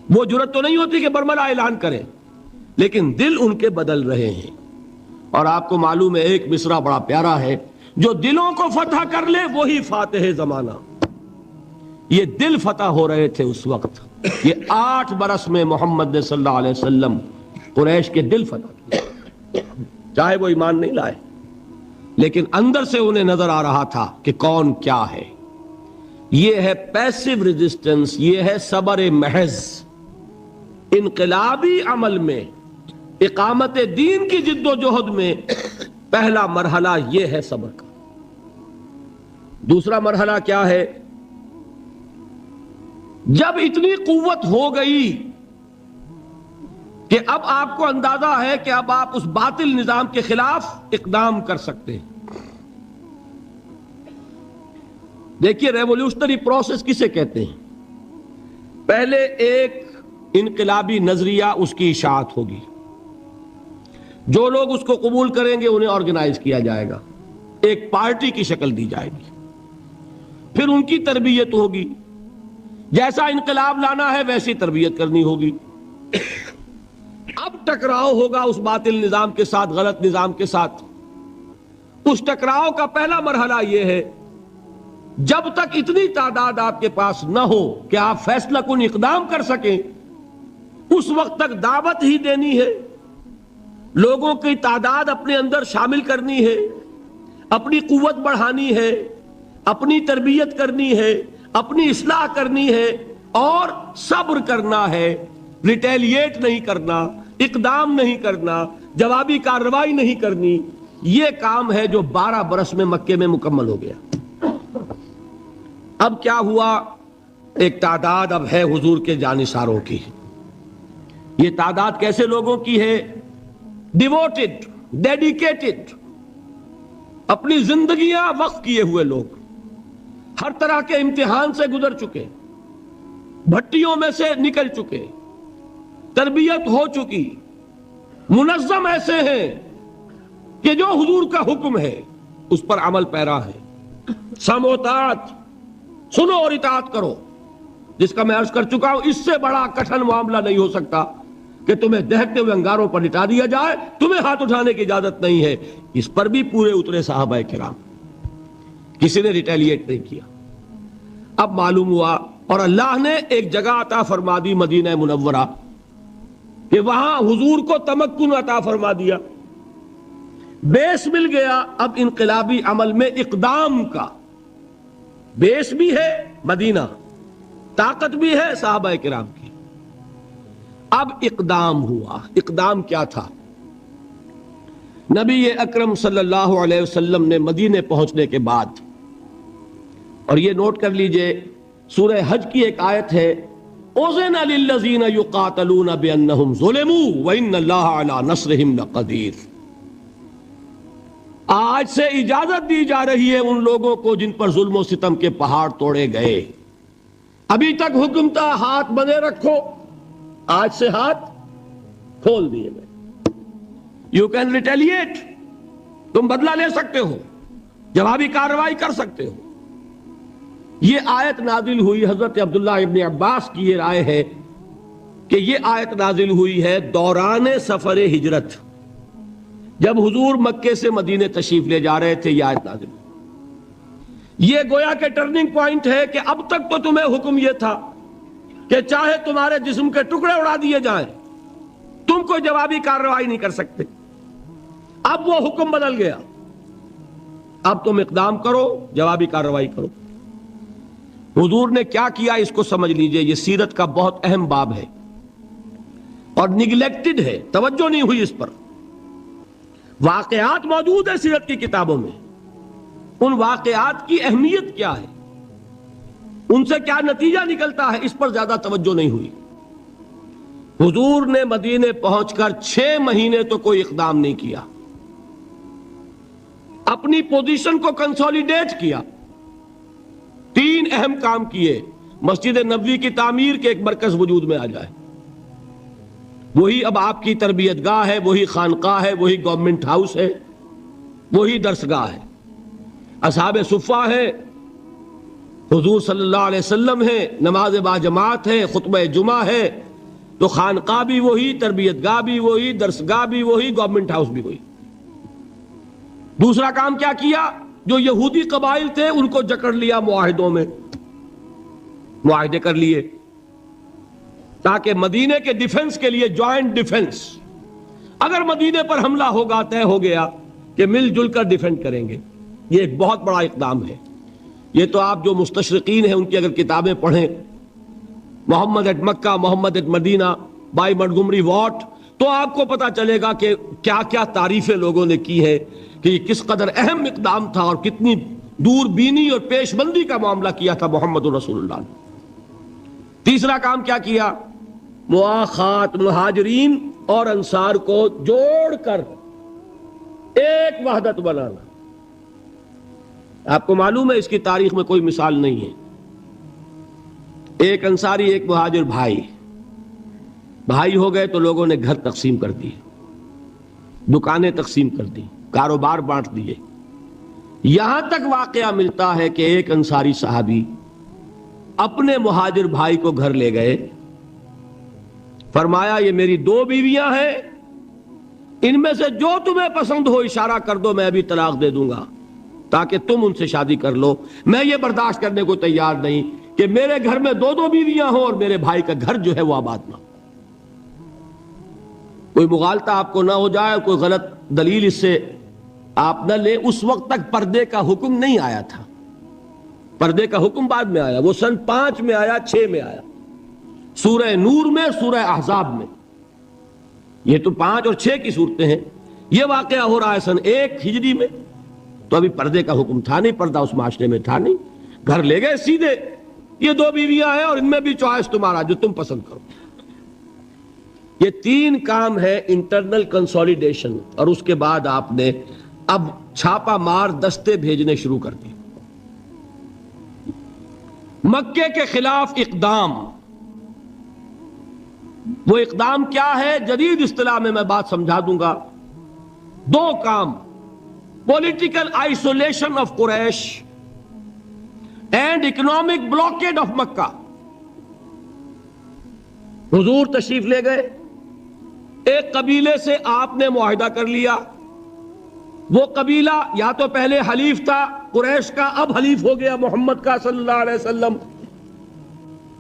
وہ جرت تو نہیں ہوتی کہ برملا اعلان کریں، لیکن دل ان کے بدل رہے ہیں. اور آپ کو معلوم ہے ایک مصرع بڑا پیارا ہے، جو دلوں کو فتح کر لے وہی فاتح زمانہ. یہ دل فتح ہو رہے تھے اس وقت. یہ 8 برس میں محمد نے صلی اللہ علیہ وسلم قریش کے دل فتح کیے، چاہے وہ ایمان نہیں لائے، لیکن اندر سے انہیں نظر آ رہا تھا کہ کون کیا ہے. یہ ہے پیسو ریزسٹنس، یہ ہے صبر محض. انقلابی عمل میں، اقامت دین کی جد و جہد میں پہلا مرحلہ یہ ہے صبر کا. دوسرا مرحلہ کیا ہے؟ جب اتنی قوت ہو گئی کہ اب آپ کو اندازہ ہے کہ اب آپ اس باطل نظام کے خلاف اقدام کر سکتے ہیں. دیکھیے ریولوشنری پروسیس کسے کہتے ہیں؟ پہلے ایک انقلابی نظریہ، اس کی اشاعت ہوگی، جو لوگ اس کو قبول کریں گے انہیں آرگنائز کیا جائے گا، ایک پارٹی کی شکل دی جائے گی، پھر ان کی تربیت ہوگی، جیسا انقلاب لانا ہے ویسی تربیت کرنی ہوگی. اب ٹکراؤ ہوگا اس باطل نظام کے ساتھ، غلط نظام کے ساتھ. اس ٹکراؤ کا پہلا مرحلہ یہ ہے، جب تک اتنی تعداد آپ کے پاس نہ ہو کہ آپ فیصلہ کن اقدام کر سکیں، اس وقت تک دعوت ہی دینی ہے، لوگوں کی تعداد اپنے اندر شامل کرنی ہے، اپنی قوت بڑھانی ہے، اپنی تربیت کرنی ہے، اپنی اصلاح کرنی ہے، اور صبر کرنا ہے، ریٹیلیٹ نہیں کرنا، اقدام نہیں کرنا، جوابی کارروائی نہیں کرنی. یہ کام ہے جو 12 برس میں مکے میں مکمل ہو گیا. اب کیا ہوا؟ ایک تعداد اب ہے حضور کے جانثاروں کی. یہ تعداد کیسے لوگوں کی ہے؟ ڈیووٹڈ، ڈیڈیکیٹڈ، اپنی زندگیاں وقف کیے ہوئے لوگ، ہر طرح کے امتحان سے گزر چکے، بھٹیوں میں سے نکل چکے، تربیت ہو چکی، منظم ایسے ہیں کہ جو حضور کا حکم ہے اس پر عمل پیرا ہے. سم و طاعت، سنو اور اطاعت کرو، جس کا میں عرض کر چکا ہوں اس سے بڑا کٹھن معاملہ نہیں ہو سکتا کہ تمہیں دہتے ہوئے انگاروں پر لٹا دیا جائے، تمہیں ہاتھ اٹھانے کی اجازت نہیں ہے. اس پر بھی پورے اترے صحابہ کرام، کسی نے ریٹیلیٹ نہیں کیا. اب معلوم ہوا، اور اللہ نے ایک جگہ عطا فرما دی مدینہ منورہ، کہ وہاں حضور کو تمکن عطا فرما دیا، بیس مل گیا. اب انقلابی عمل میں اقدام کا بیس بھی ہے، مدینہ طاقت بھی ہے صحابہ کرام کی. اب اقدام ہوا. اقدام کیا تھا؟ نبی اکرم صلی اللہ علیہ وسلم نے مدینے پہنچنے کے بعد، اور یہ نوٹ کر لیجئے، سورہ حج کی ایک آیت ہے، اذن للذین یقاتلون بانہم ظلموا وان اللہ علی نصرہم لقدیر۔ آج سے اجازت دی جا رہی ہے ان لوگوں کو جن پر ظلم و ستم کے پہاڑ توڑے گئے۔ ابھی تک حکم تھا ہاتھ بندے رکھو، آج سے ہاتھ کھول دیے گئے۔ یو کین ریٹیلیٹ، تم بدلہ لے سکتے ہو، جوابی کارروائی کر سکتے ہو۔ یہ آیت نازل ہوئی، حضرت عبداللہ ابن عباس کی یہ رائے ہے کہ یہ آیت نازل ہوئی ہے دوران سفر ہجرت، جب حضور مکے سے مدینے تشریف لے جا رہے تھے، یہ آیت نازل ہوئی۔ یہ گویا کہ ٹرننگ پوائنٹ ہے کہ اب تک تو تمہیں حکم یہ تھا کہ چاہے تمہارے جسم کے ٹکڑے اڑا دیے جائیں، تم کوئی جوابی کارروائی نہیں کر سکتے۔ اب وہ حکم بدل گیا، اب تم اقدام کرو، جوابی کارروائی کرو۔ حضور نے کیا کیا اس کو سمجھ لیجئے، یہ سیرت کا بہت اہم باب ہے اور نگلیکٹڈ ہے، توجہ نہیں ہوئی اس پر۔ واقعات موجود ہیں سیرت کی کتابوں میں، ان واقعات کی اہمیت کیا ہے، ان سے کیا نتیجہ نکلتا ہے، اس پر زیادہ توجہ نہیں ہوئی۔ حضور نے مدینے پہنچ کر 6 مہینے تو کوئی اقدام نہیں کیا، اپنی پوزیشن کو کنسولیڈیٹ کیا۔ 3 اہم کام کیے، مسجد نبوی کی تعمیر کے ایک مرکز وجود میں آ جائے، وہی اب آپ کی تربیت گاہ ہے، وہی خانقاہ ہے، وہی گورنمنٹ ہاؤس ہے، وہی درسگاہ ہے، اصحاب صفہ ہے، حضور صلی اللہ علیہ وسلم ہے، نماز با جماعت ہے، خطبہ جمعہ ہے، تو خانقاہ بھی وہی، تربیت گاہ بھی وہی، درسگاہ بھی وہی، گورنمنٹ ہاؤس بھی وہی۔ دوسرا کام کیا کیا؟ جو یہودی قبائل تھے ان کو جکڑ لیا، معاہدوں میں معاہدے کر لیے تاکہ مدینے کے ڈیفنس کے لیے جوائنٹ ڈیفنس، اگر مدینے پر حملہ ہوگا طے ہو گیا کہ مل جل کر ڈیفینڈ کریں گے۔ یہ ایک بہت بڑا اقدام ہے۔ یہ تو آپ جو مستشرقین ہیں ان کی اگر کتابیں پڑھیں، Muhammad at Mecca, Muhammad at Medina by Montgomery Watt, تو آپ کو پتا چلے گا کہ کیا کیا تعریفیں لوگوں نے کی ہے کہ یہ کس قدر اہم اقدام تھا اور کتنی دور بینی اور پیش بندی کا معاملہ کیا تھا محمد رسول اللہ نے۔ تیسرا کام کیا کیا؟ مواخات مہاجرین اور انصار کو جوڑ کر ایک وحدت بنانا۔ آپ کو معلوم ہے اس کی تاریخ میں کوئی مثال نہیں ہے۔ ایک انصاری ایک مہاجر بھائی ہو گئے تو لوگوں نے گھر تقسیم کر دیے، دکانیں تقسیم کر دی، کاروبار بانٹ دیے۔ یہاں تک واقعہ ملتا ہے کہ ایک انصاری صحابی اپنے مہاجر بھائی کو گھر لے گئے، فرمایا یہ میری 2 بیویاں ہیں، ان میں سے جو تمہیں پسند ہو اشارہ کر دو، میں ابھی طلاق دے دوں گا تاکہ تم ان سے شادی کر لو۔ میں یہ برداشت کرنے کو تیار نہیں کہ میرے گھر میں 2 بیویاں ہوں اور میرے بھائی کا گھر جو ہے وہ آباد نہ ہو۔ کوئی مغالطہ آپ کو نہ ہو جائے، کوئی غلط دلیل اس سے آپ نہ لیں۔ اس وقت تک پردے کا حکم نہیں آیا تھا، پردے کا حکم بعد میں آیا، وہ سن 5 میں آیا، 6 میں آیا، سورہ نور میں، سورہ احزاب میں۔ یہ تو 5 اور 6 کی صورتیں ہیں۔ یہ واقعہ ہو رہا ہے سن 1 ہجری میں، تو ابھی پردے کا حکم تھا نہیں، پردہ اس معاشرے میں تھا نہیں۔ گھر لے گئے سیدھے، یہ 2 بیویاں ہیں اور ان میں بھی چوائس تمہارا، جو تم پسند کرو۔ یہ 3 کام ہے انٹرنل کنسولیڈیشن، اور اس کے بعد آپ نے اب چھاپا مار دستے بھیجنے شروع کر دی۔ مکے کے خلاف اقدام، وہ اقدام کیا ہے؟ جدید اصطلاح میں بات سمجھا دوں گا۔ 2 کام: political isolation of Quraysh and economic blockade of Mecca. حضور تشریف لے گئے، ایک قبیلے سے آپ نے معاہدہ کر لیا، وہ قبیلہ یا تو پہلے حلیف تھا قریش کا، اب حلیف ہو گیا محمد کا صلی اللہ علیہ وسلم۔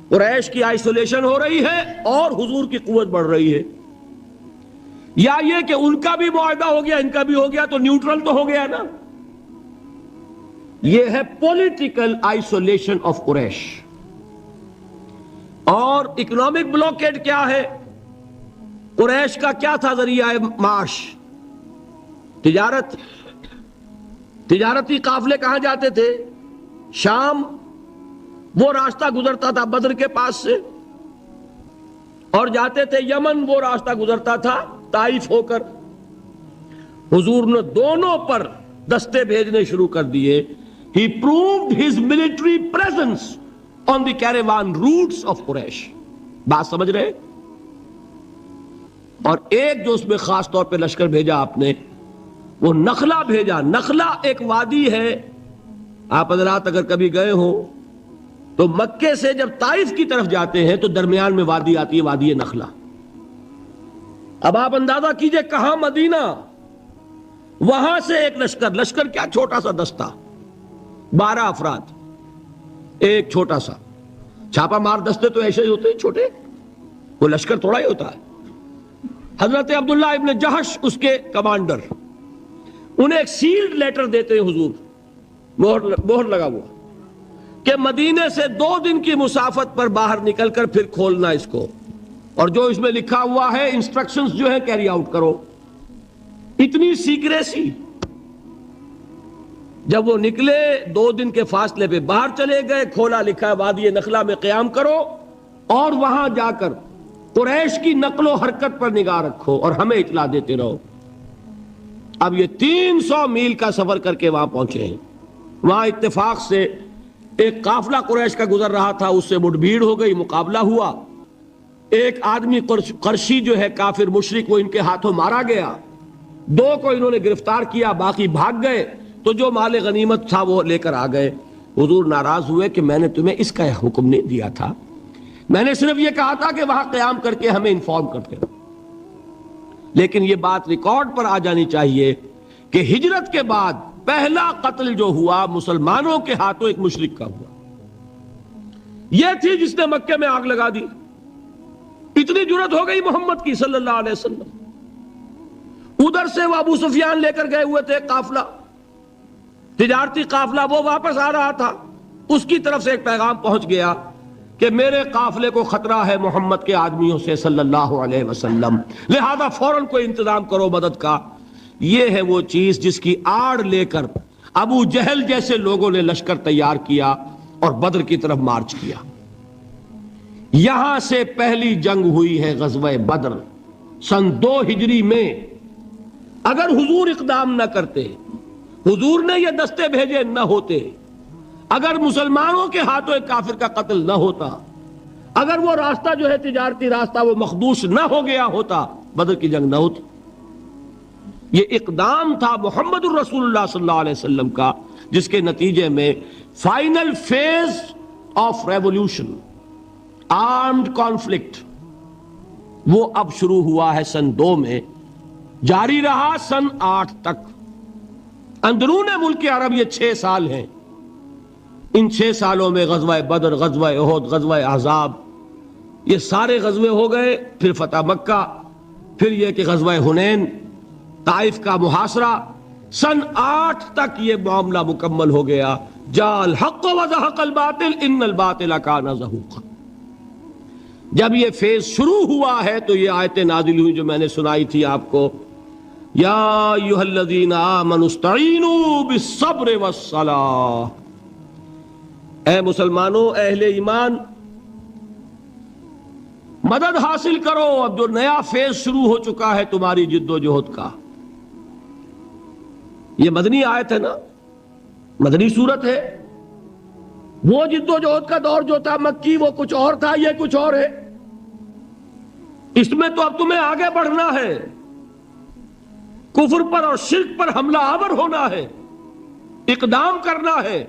قریش کی آئسولیشن ہو رہی ہے اور حضور کی قوت بڑھ رہی ہے، یا یہ کہ ان کا بھی معاہدہ ہو گیا ان کا بھی ہو گیا تو نیوٹرل تو ہو گیا نا۔ یہ ہے پولیٹیکل آئسولیشن آف قریش۔ اور اکنامک بلاکیڈ کیا ہے؟ قریش کا کیا تھا ذریعہ معاش؟ تجارت۔ تجارتی قافلے کہاں جاتے تھے؟ شام۔ وہ راستہ گزرتا تھا بدر کے پاس سے، اور جاتے تھے یمن، وہ راستہ گزرتا تھا طائف ہو کر. حضور نے دونوں پر دستے بھیجنے شروع کر دیے. He proved his military presence on the caravan routes of Quraysh. بات سمجھ رہے؟ اور ایک جو اس میں خاص طور پہ لشکر بھیجا آپ نے، وہ نخلا بھیجا. نخلا ایک وادی ہے، آپ حضرات اگر کبھی گئے ہو تو مکے سے جب طائف کی طرف جاتے ہیں تو درمیان میں وادی آتی ہے، وادی نخلا. اب آپ اندازہ کیجئے کہاں مدینہ، وہاں سے ایک لشکر کیا چھوٹا سا دستہ، 12 افراد، ایک چھوٹا سا چھاپا مار دستے تو ایسے ہی ہوتے ہیں چھوٹے، وہ لشکر تھوڑا ہی ہوتا ہے. حضرت عبداللہ ابن جہش اس کے کمانڈر، انہیں ایک سیلڈ لیٹر دیتے ہیں حضور، مہر لگا ہوا، کہ مدینے سے 2 دن کی مسافت پر باہر نکل کر پھر کھولنا اس کو، اور جو اس میں لکھا ہوا ہے انسٹرکشنز جو ہے کیری آؤٹ کرو. اتنی سیکریسی. جب وہ نکلے 2 دن کے فاصلے پہ باہر چلے گئے، کھولا لکھا ہے وادی نخلا میں قیام کرو اور وہاں جا کر قریش کی نقل و حرکت پر نگاہ رکھو اور ہمیں اطلاع دیتے رہو. اب یہ 300 میل کا سفر کر کے وہاں پہنچے ہیں. وہاں اتفاق سے ایک قافلہ قریش کا گزر رہا تھا، اس سے مٹ بھیڑ ہو گئی، مقابلہ ہوا. ایک آدمی قرشی جو ہے کافر مشرک، وہ ان کے ہاتھوں مارا گیا. 2 کو انہوں نے گرفتار کیا، باقی بھاگ گئے. تو جو مال غنیمت تھا وہ لے کر آ گئے. حضور ناراض ہوئے کہ میں نے تمہیں اس کا حکم نہیں دیا تھا، میں نے صرف یہ کہا تھا کہ وہاں قیام کر کے ہمیں انفارم کرتے رہو. لیکن یہ بات ریکارڈ پر آ جانی چاہیے کہ ہجرت کے بعد پہلا قتل جو ہوا مسلمانوں کے ہاتھوں ایک مشرک کا ہوا. یہ تھی جس نے مکے میں آگ لگا دی. اتنی جرت ہو گئی محمد کی صلی اللہ علیہ وسلم. ادھر سے وہ ابو سفیان لے کر گئے ہوئے تھے قافلہ، تجارتی قافلہ، وہ واپس آ رہا تھا. اس کی طرف سے ایک پیغام پہنچ گیا کہ میرے قافلے کو خطرہ ہے محمد کے آدمیوں سے صلی اللہ علیہ وسلم، لہذا فوراً کوئی انتظام کرو مدد کا. یہ ہے وہ چیز جس کی آڑ لے کر ابو جہل جیسے لوگوں نے لشکر تیار کیا اور بدر کی طرف مارچ کیا. یہاں سے پہلی جنگ ہوئی ہے غزوہ بدر سن 2 ہجری میں. اگر حضور اقدام نہ کرتے، حضور نے یہ دستے بھیجے نہ ہوتے، اگر مسلمانوں کے ہاتھوں ایک کافر کا قتل نہ ہوتا، اگر وہ راستہ جو ہے تجارتی راستہ وہ مخدوش نہ ہو گیا ہوتا، بدر کی جنگ نہ ہوتی. یہ اقدام تھا محمد الرسول اللہ صلی اللہ علیہ وسلم کا، جس کے نتیجے میں final phase of revolution, armed conflict, وہ اب شروع ہوا ہے سن 2 میں، جاری رہا سن 8 تک. اندرون ملک عرب یہ 6 سال ہیں. ان 6 سالوں میں غزوہ بدر، غزوہ احد، غزوہ احزاب، یہ سارے غزوے ہو گئے. پھر فتح مکہ، پھر یہ کہ غزوہ حنین، طائف کا محاصرہ. سن 8 تک یہ معاملہ مکمل ہو گیا. جاء الحق وزهق الباطل ان الباطل كان زهوقا. جب یہ فیز شروع ہوا ہے تو یہ آیتیں نازل ہوئی جو میں نے سنائی تھی آپ کو، یا ایھا الذین آمنوا استعینوا بالصبر والصلاۃ. اے مسلمانوں، اہل ایمان، مدد حاصل کرو. اب جو نیا فیز شروع ہو چکا ہے تمہاری جد و جہد کا. یہ مدنی آیت ہے نا، مدنی صورت ہے. وہ جد و جہد کا دور جو تھا مکی، وہ کچھ اور تھا، یہ کچھ اور ہے. اس میں تو اب تمہیں آگے بڑھنا ہے، کفر پر اور شرک پر حملہ آور ہونا ہے، اقدام کرنا ہے،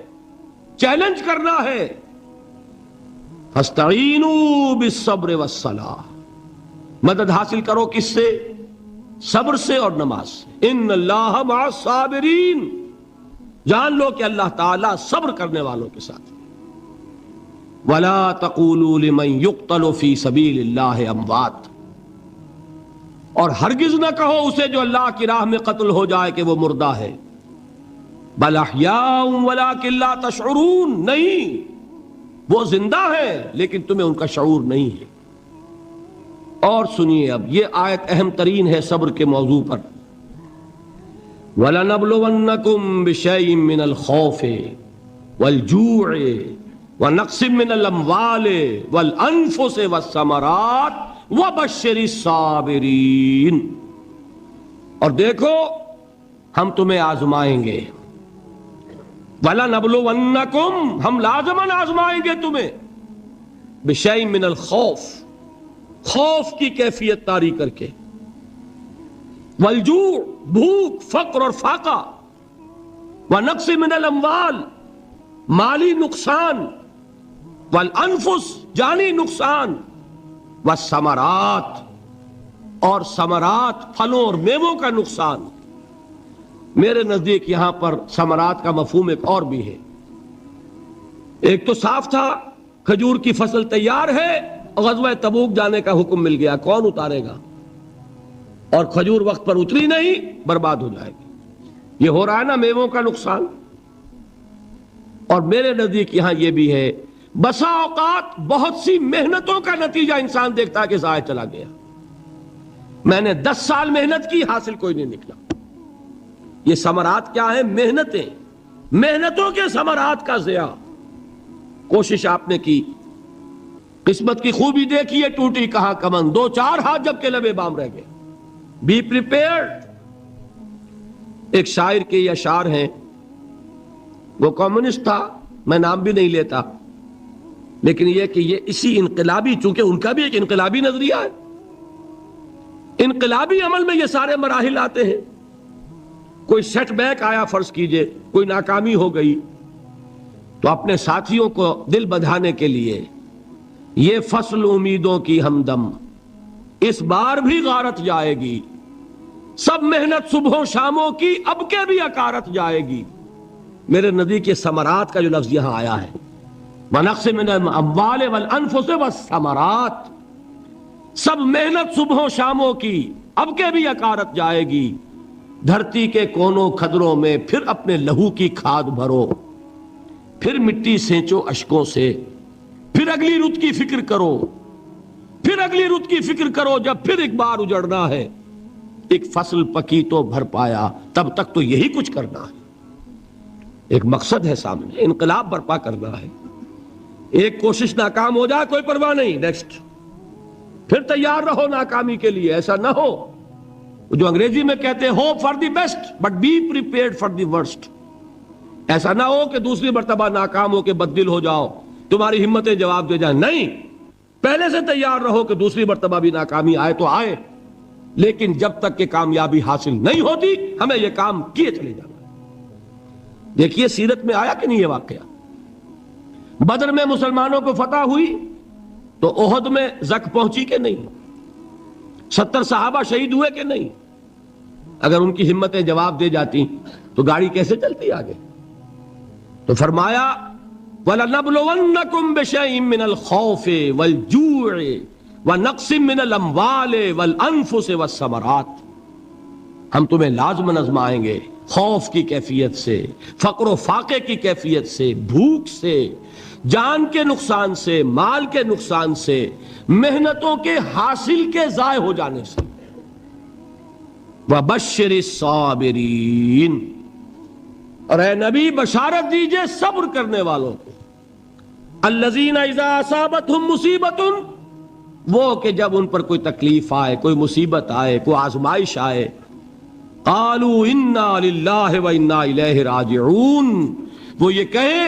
چیلنج کرنا ہے. فاستعینوا بالصبر والصلاۃ. مدد حاصل کرو کس سے؟ صبر سے اور نماز سے. ان اللہ مع الصابرین. جان لو کہ اللہ تعالیٰ صبر کرنے والوں کے ساتھ. وَلَا تَقُولُوا لِمَنْ يُقْتَلُ فِي سَبِيلِ اللَّهِ أَمْوَاتٌ. اور ہرگز نہ کہو اسے جو اللہ کی راہ میں قتل ہو جائے کہ وہ مردہ ہے. بَلْ أَحْيَاءٌ وَلَكِنْ لَا تَشْعُرُونَ. نہیں، وہ زندہ ہے لیکن تمہیں ان کا شعور نہیں ہے. اور سنیے، اب یہ آیت اہم ترین ہے صبر کے موضوع پر. وَلَنَبْلُوَنَّكُمْ بِشَيْءٍ مِّنَ الْخَوْفِ وَالْجُوعِ وَنَقْصٍ مِّنَ الْأَمْوَالِ وَالْأَنفُسِ وَالثَّمَرَاتِ وبشر الصابرین، اور دیکھو ہم تمہیں آزمائیں گے، وَلَنَبْلُوَنَّكُمْ، ہم لازماً آزمائیں گے تمہیں، بِشَيْءٍ مِّنَ الْخَوْفِ، خوف کی کیفیت طاری کر کے، والجوع، بھوک، فقر اور فاقہ، ونقص من الاموال، مالی نقصان، والانفس، جانی نقصان، والثمرات، اور ثمرات، پھلوں اور میووں کا نقصان۔ میرے نزدیک یہاں پر ثمرات کا مفہوم ایک اور بھی ہے۔ ایک تو صاف تھا کھجور کی فصل تیار ہے، غزوہ تبوک جانے کا حکم مل گیا، کون اتارے گا؟ اور کھجور وقت پر اتری نہیں، برباد ہو جائے گی۔ یہ ہو رہا ہے نا میووں کا نقصان۔ اور میرے نزدیک یہاں یہ بھی ہے، بسا اوقات بہت سی محنتوں کا نتیجہ انسان دیکھتا ہے کہ ضائع چلا گیا، میں نے 10 سال محنت کی، حاصل کوئی نہیں نکلا۔ یہ ثمرات کیا ہیں؟ محنتیں، محنتوں کے ثمرات کا ضیاع۔ کوشش آپ نے کی، قسمت کی خوبی دیکھیے، ٹوٹی کہاں کمن، 2-4 ہاتھ جب کے لبے بام رہ گئے۔ Be prepared. ایک شاعر کے یہ اشعار ہیں، وہ کمیونسٹ تھا، میں نام بھی نہیں لیتا، لیکن یہ کہ یہ اسی انقلابی، چونکہ ان کا بھی ایک انقلابی نظریہ ہے، انقلابی عمل میں یہ سارے مراحل آتے ہیں۔ کوئی سیٹ بیک آیا، فرض کیجئے کوئی ناکامی ہو گئی، تو اپنے ساتھیوں کو دل بندھانے کے لیے یہ فصل امیدوں کی ہمدم، اس بار بھی غارت جائے گی، سب محنت صبحوں شاموں کی اب کے بھی اکارت جائے گی۔ میرے نزدیک یہ ثمرات کا جو لفظ یہاں آیا ہے، وَنَقْصٍ مِّنَ الْأَمْوَالِ وَالْأَنفُسِ وَالثَّمَرَاتِ، سب محنت صبحوں شاموں کی اب کے بھی اکارت جائے گی، دھرتی کے کونوں کھدروں میں پھر اپنے لہو کی کھاد بھرو، پھر مٹی سینچو اشکوں سے، پھر اگلی رت کی فکر کرو، پھر اگلی رت کی فکر کرو، جب پھر ایک بار اجڑنا ہے، ایک فصل پکی تو بھر پایا، تب تک تو یہی کچھ کرنا ہے۔ ایک مقصد ہے سامنے، انقلاب برپا کرنا ہے۔ ایک کوشش ناکام ہو جائے کوئی پرواہ نہیں، نیکسٹ، پھر تیار رہو ناکامی کے لیے۔ ایسا نہ ہو جو انگریزی میں کہتے ہیں hope for the best but be prepared for the worst. ایسا نہ ہو کہ دوسری مرتبہ ناکام ہو کے بددل ہو جاؤ، تمہاری ہمتیں جواب دے جائیں، نہیں، پہلے سے تیار رہو کہ دوسری مرتبہ بھی ناکامی آئے تو آئے، لیکن جب تک کہ کامیابی حاصل نہیں ہوتی ہمیں یہ کام کیے چلے جانا ہے۔ دیکھیے سیرت میں آیا کہ نہیں یہ واقعہ؟ بدر میں مسلمانوں کو فتح ہوئی تو احد میں زک پہنچی کہ نہیں؟ 70 صحابہ شہید ہوئے کہ نہیں؟ اگر ان کی ہمتیں جواب دے جاتی تو گاڑی کیسے چلتی آگے؟ تو فرمایا وَلَنَبْلُوَنَّكُمْ بِشَيْءٍ مِّنَ الْخَوْفِ وَالْجُوعِ وَنَقْصٍ مِّنَ الْأَمْوَالِ وَالْأَنفُسِ وَالثَّمَرَاتِ، ہم تمہیں لازماً آزمائیں گے، خوف کی کیفیت سے، فقر و فاقے کی کیفیت سے، بھوک سے، جان کے نقصان سے، مال کے نقصان سے، محنتوں کے حاصل کے ضائع ہو جانے سے۔ وَبَشِّرِ الصَّابِرِينَ، اور اے نبی بشارت دیجئے صبر کرنے والوں کو، الَّذِينَ إِذَا أَصَابَتْهُمْ مُصِيبَةٌ، وہ کہ جب ان پر کوئی تکلیف آئے، کوئی مصیبت آئے، کوئی آزمائش آئے، قالوا انا للہ و انا الیہ راجعون، وہ یہ کہیں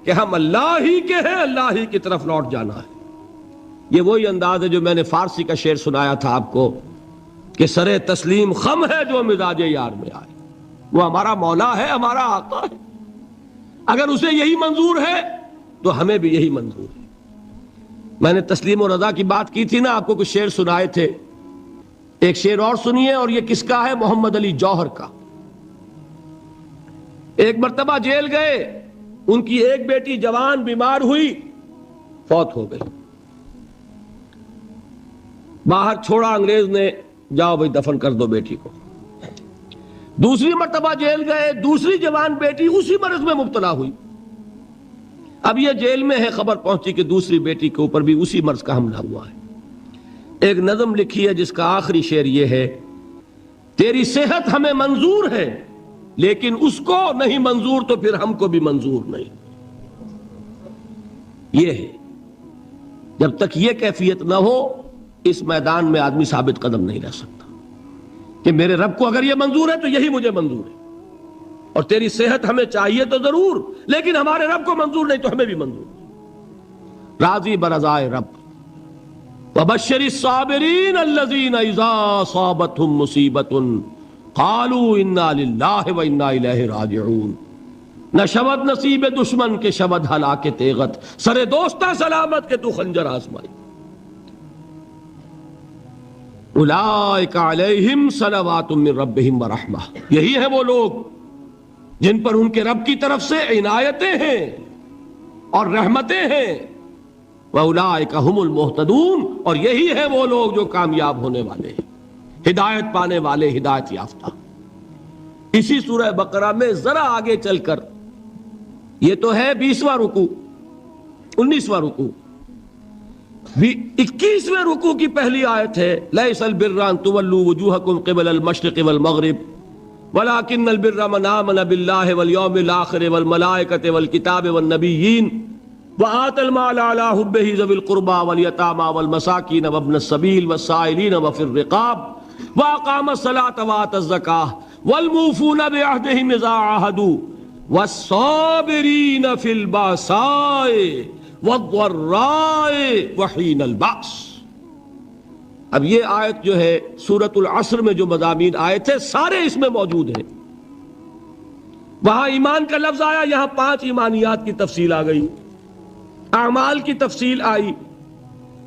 کہ ہم اللہ ہی کے ہیں، اللہ ہی کی طرف لوٹ جانا ہے۔ یہ وہی انداز ہے جو میں نے فارسی کا شعر سنایا تھا آپ کو کہ سرے تسلیم خم ہے جو مزاج یار میں آئے۔ وہ ہمارا مولا ہے، ہمارا آقا ہے، اگر اسے یہی منظور ہے تو ہمیں بھی یہی منظور ہے۔ میں نے تسلیم و رضا کی بات کی تھی نا، آپ کو کچھ شعر سنائے تھے، ایک شعر اور سنیے، اور یہ کس کا ہے؟ محمد علی جوہر کا۔ ایک مرتبہ جیل گئے، ان کی ایک بیٹی جوان بیمار ہوئی، فوت ہو گئی، باہر چھوڑا انگریز نے، جاؤ بھائی دفن کر دو بیٹی کو۔ دوسری مرتبہ جیل گئے، دوسری جوان بیٹی اسی مرض میں مبتلا ہوئی، اب یہ جیل میں ہے، خبر پہنچی کہ دوسری بیٹی کے اوپر بھی اسی مرض کا حملہ ہوا ہے۔ ایک نظم لکھی ہے جس کا آخری شعر یہ ہے، تیری صحت ہمیں منظور ہے لیکن اس کو نہیں منظور تو پھر ہم کو بھی منظور نہیں۔ یہ ہے، جب تک یہ کیفیت نہ ہو اس میدان میں آدمی ثابت قدم نہیں رہ سکتا کہ میرے رب کو اگر یہ منظور ہے تو یہی مجھے منظور ہے، اور تیری صحت ہمیں چاہیے تو ضرور، لیکن ہمارے رب کو منظور نہیں تو ہمیں بھی منظور۔ راضی برضائے رب۔ وبشر الصابرین الذین اذا اصابتهم مصیبۃ قالوا انا للہ وانا الیہ راجعون۔ نہ شود نصیب دشمن کے شود ہلاک تیغت، سر دوستہ سلامت کے تو خنجر آزمائی۔ اولئک علیہم صلوات من ربہم ورحمہ، یہی ہے وہ لوگ جن پر ان کے رب کی طرف سے عنایتیں ہیں اور رحمتیں ہیں۔ وَأُولَٰئِكَ هُمُ الْمُهْتَدُونَ، اور یہی ہے وہ لوگ جو کامیاب ہونے والے ہیں، ہدایت پانے والے، ہدایت یافتہ۔ اسی سورہ بقرہ میں ذرا آگے چل کر، یہ تو ہے 20واں رکوع، 19واں رکوع، 21ویں رکوع کی پہلی آیت ہے لَيْسَ الْبِرَّ أَن تُوَلُّوا وُجُوهَكُمْ قِبَلَ الْمَشْرِقِ وَالْمَغْرِبِ وَلَٰكِنَّ الْبِرَّ مَنْ آمَنَ بِاللَّهِ وَالْيَوْمِ الْآخِرِ وَالْمَلَائِكَةِ وَالْكِتَابِ وَالنَّبِيِّينَ وَآتَى المال على حبه ذوي القربى واليتامى والمساكين وابن السبيل والسائلين وفي الرقاب وأقام الصلاة وآتى الزكاة والموفون بعهدهم إذا عاهدوا والصابرين في البأساء والضراء وحين البأس۔ اب یہ آیت جو ہے سورۃ العصر میں جو مضامین آئے تھے سارے اس میں موجود ہیں۔ وہاں ایمان کا لفظ آیا، یہاں 5 ایمانیات کی تفصیل آ گئی، اعمال کی تفصیل آئی،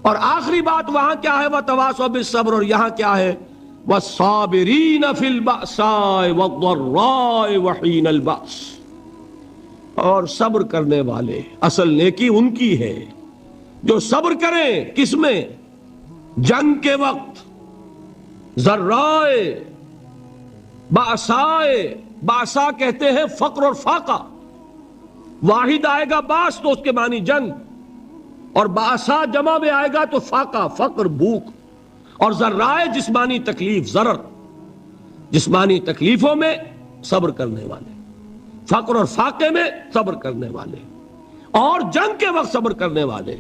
اور آخری بات وہاں کیا ہے وَتَوَاصَوْا بِالصَّبْرِ، اور یہاں کیا ہے وَالصَّابِرِينَ فِي الْبَأْسَاءِ وَالضَّرَّاءِ وَحِينَ الْبَأْسِ، اور صبر کرنے والے، اصل نیکی ان کی ہے جو صبر کریں، کس میں؟ جنگ کے وقت، ذرائے، بأسائے، بأسا کہتے ہیں فقر اور فاقہ، واحد آئے گا باس تو اس کے معنی جنگ، اور باسا جمع میں آئے گا تو فاقہ، فقر، بھوک، اور ذرائے جسمانی تکلیف، ضرر، جسمانی تکلیفوں میں صبر کرنے والے، فقر اور فاقے میں صبر کرنے والے، اور جنگ کے وقت صبر کرنے والے۔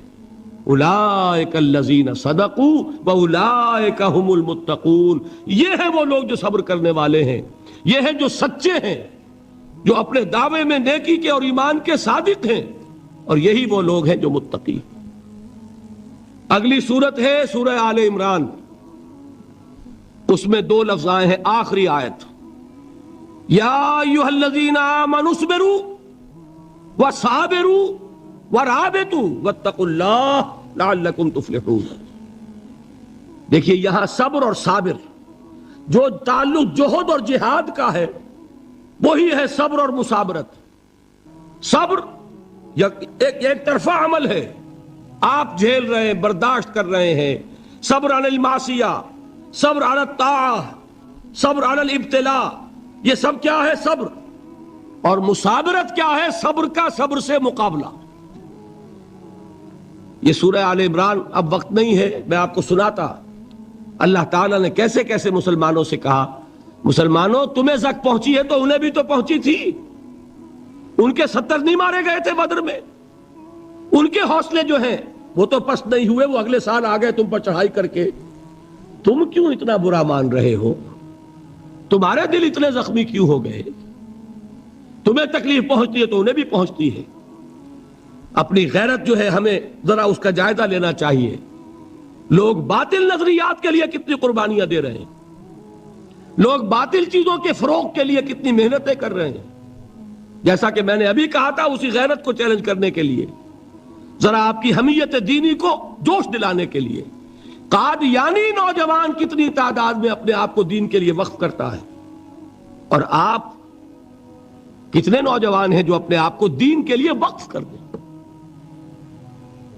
اولئک الذین صدقوا واولئک هم المتقون، یہ ہیں وہ لوگ جو صبر کرنے والے ہیں، یہ ہیں جو سچے ہیں، جو اپنے دعوے میں نیکی کے اور ایمان کے صادق ہیں، اور یہی وہ لوگ ہیں جو متقی۔ اگلی سورت ہے سورہ آل عمران، اس میں 2 لفظ آئے ہیں، آخری آیت یا ایھا الذین آمنوا اصبروا وصابروا ورابطوا واتقوا اللہ لعلکم تفلحون۔ دیکھیے یہاں صبر اور صابر، جو تعلق جہد اور جہاد کا ہے وہی ہے صبر اور مصابرت۔ صبر ایک طرفہ عمل ہے، آپ جھیل رہے ہیں، برداشت کر رہے ہیں، صبر علی المعصیہ، صبر علی الطاعہ، صبر علی الابتلاء، یہ سب کیا ہے؟ صبر۔ اور مصابرت کیا ہے؟ صبر کا صبر سے مقابلہ۔ یہ سورہ آل عمران، اب وقت نہیں ہے میں آپ کو سناتا اللہ تعالیٰ نے کیسے کیسے مسلمانوں سے کہا، مسلمانوں تمہیں زک پہنچی ہے تو انہیں بھی تو پہنچی تھی، ان کے 70 نہیں مارے گئے تھے بدر میں، ان کے حوصلے جو ہیں وہ تو پست نہیں ہوئے، وہ اگلے سال آ گئے تم پر چڑھائی کر کے، تم کیوں اتنا برا مان رہے ہو؟ تمہارے دل اتنے زخمی کیوں ہو گئے؟ تمہیں تکلیف پہنچتی ہے تو انہیں بھی پہنچتی ہے۔ اپنی غیرت جو ہے ہمیں ذرا اس کا جائزہ لینا چاہیے۔ لوگ باطل نظریات کے لیے کتنی قربانیاں دے رہے ہیں، لوگ باطل چیزوں کے فروغ کے لیے کتنی محنتیں کر رہے ہیں۔ جیسا کہ میں نے ابھی کہا تھا، اسی غیرت کو چیلنج کرنے کے لیے، ذرا آپ کی حمیت دینی کو جوش دلانے کے لیے، قادیانی نوجوان کتنی تعداد میں اپنے آپ کو دین کے لیے وقف کرتا ہے، اور آپ کتنے نوجوان ہیں جو اپنے آپ کو دین کے لیے وقف کر دیں،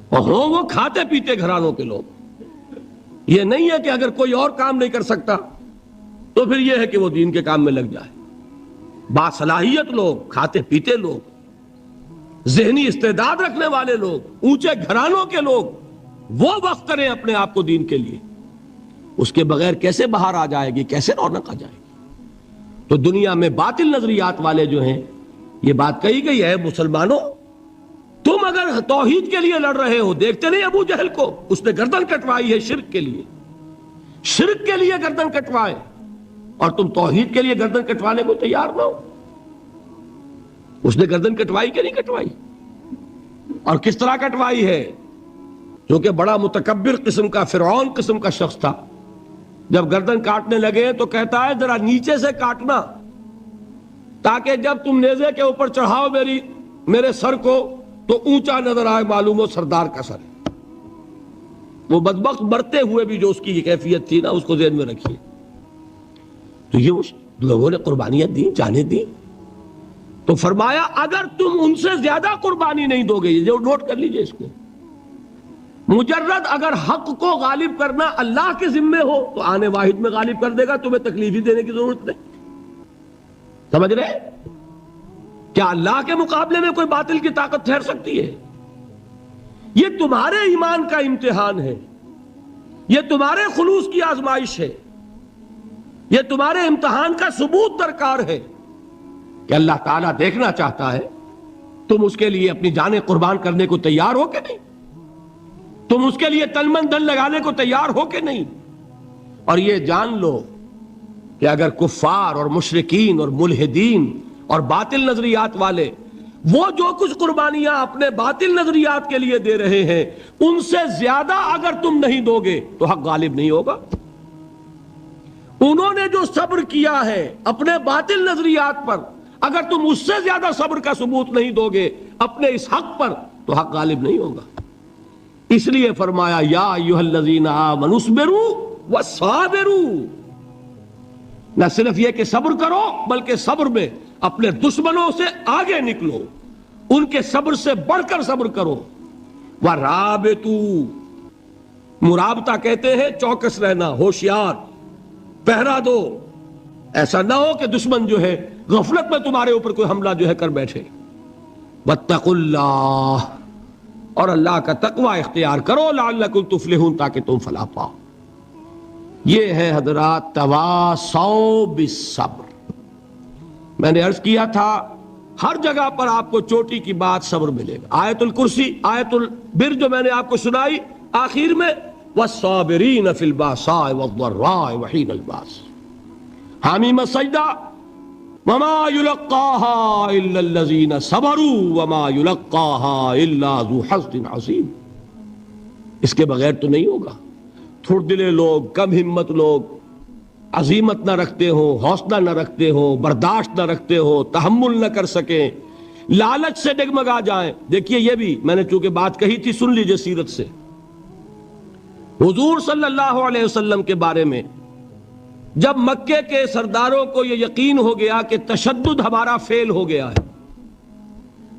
اور ہوں وہ کھاتے پیتے گھرانوں کے لوگ۔ یہ نہیں ہے کہ اگر کوئی اور کام نہیں کر سکتا تو پھر یہ ہے کہ وہ دین کے کام میں لگ جائے۔ باصلاحیت لوگ، کھاتے پیتے لوگ، ذہنی استعداد رکھنے والے لوگ، اونچے گھرانوں کے لوگ، وہ وقف کریں اپنے آپ کو دین کے لیے۔ اس کے بغیر کیسے باہر آ جائے گی، کیسے رونق آ جائے گی؟ تو دنیا میں باطل نظریات والے جو ہیں، یہ بات کہی گئی ہے، مسلمانوں تم اگر توحید کے لیے لڑ رہے ہو، دیکھتے نہیں ابو جہل کو، اس نے گردن کٹوائی ہے شرک کے لیے، شرک کے لیے گردن کٹوائے، اور تم توحید کے لیے گردن کٹوانے کو تیار نہ ہو۔ اس نے گردن کٹوائی کہ نہیں کٹوائی؟ اور کس طرح کٹوائی ہے؟ جو کہ بڑا متکبر قسم کا، فرعون قسم کا شخص تھا، جب گردن کاٹنے لگے تو کہتا ہے ذرا نیچے سے کاٹنا، تاکہ جب تم نیزے کے اوپر چڑھاؤ میرے سر کو تو اونچا نظر آئے، معلوم ہو سردار کا سر۔ وہ بدبخت مرتے ہوئے بھی جو اس کی یہ کیفیت تھی نا، اس کو ذہن میں رکھیے۔ تو یہ لوگوں نے قربانیاں دی، جانیں دی، تو فرمایا اگر تم ان سے زیادہ قربانی نہیں دو گے، یہ نوٹ کر لیجئے اس کو، مجرد اگر حق کو غالب کرنا اللہ کے ذمے ہو تو آنے واحد میں غالب کر دے گا، تمہیں تکلیف ہی دینے کی ضرورت نہیں۔ سمجھ رہے؟ کیا اللہ کے مقابلے میں کوئی باطل کی طاقت ٹھہر سکتی ہے؟ یہ تمہارے ایمان کا امتحان ہے، یہ تمہارے خلوص کی آزمائش ہے، یہ تمہارے امتحان کا ثبوت درکار ہے کہ اللہ تعالیٰ دیکھنا چاہتا ہے تم اس کے لیے اپنی جانیں قربان کرنے کو تیار ہو کہ نہیں، تم اس کے لیے تن من دھن لگانے کو تیار ہو کہ نہیں۔ اور یہ جان لو کہ اگر کفار اور مشرکین اور ملحدین اور باطل نظریات والے وہ جو کچھ قربانیاں اپنے باطل نظریات کے لیے دے رہے ہیں، ان سے زیادہ اگر تم نہیں دو گے تو حق غالب نہیں ہوگا۔ انہوں نے جو صبر کیا ہے اپنے باطل نظریات پر، اگر تم اس سے زیادہ صبر کا ثبوت نہیں دو گے اپنے اس حق پر تو حق غالب نہیں ہوگا۔ اس لیے فرمایا یا ایھا الذین آمنوا اصبروا وصابروا، نہ صرف یہ کہ صبر کرو بلکہ صبر میں اپنے دشمنوں سے آگے نکلو، ان کے صبر سے بڑھ کر صبر کرو۔ وَرَابِطُوا، مرابطہ کہتے ہیں چوکس رہنا، ہوشیار، پہرا دو، ایسا نہ ہو کہ دشمن جو ہے غفلت میں تمہارے اوپر کوئی حملہ جو ہے کر بیٹھے۔ وَاتَّقُوا اللَّهَ، اور اللہ کا تقوی اختیار کرو، لعلکم تفلحون، تاکہ تم فلاح پاؤ۔ یہ ہے حضرات تواصوا بالصبر۔ میں نے عرض کیا تھا ہر جگہ پر آپ کو چوٹی کی بات صبر ملے گا۔ آیت الکرسی، آیت البر جو میں نے آپ کو سنائی آخر میں، والصابرین فی الباساء والضراء وحین الباس، حامیم سجدہ، وما یلقاها الا الذین صبروا وما یلقاها الا ذو حظ عظیم۔ اس کے بغیر تو نہیں ہوگا۔ تھوڑ دلے لوگ، کم ہمت لوگ، عزیمت نہ رکھتے ہو، حوصلہ نہ رکھتے ہو، برداشت نہ رکھتے ہو، تحمل نہ کر سکیں، لالچ سے ڈگمگا جائیں۔ دیکھیے یہ بھی میں نے چونکہ بات کہی تھی، سن لیجئے سیرت سے۔ حضور صلی اللہ علیہ وسلم کے بارے میں جب مکے کے سرداروں کو یہ یقین ہو گیا کہ تشدد ہمارا فیل ہو گیا ہے،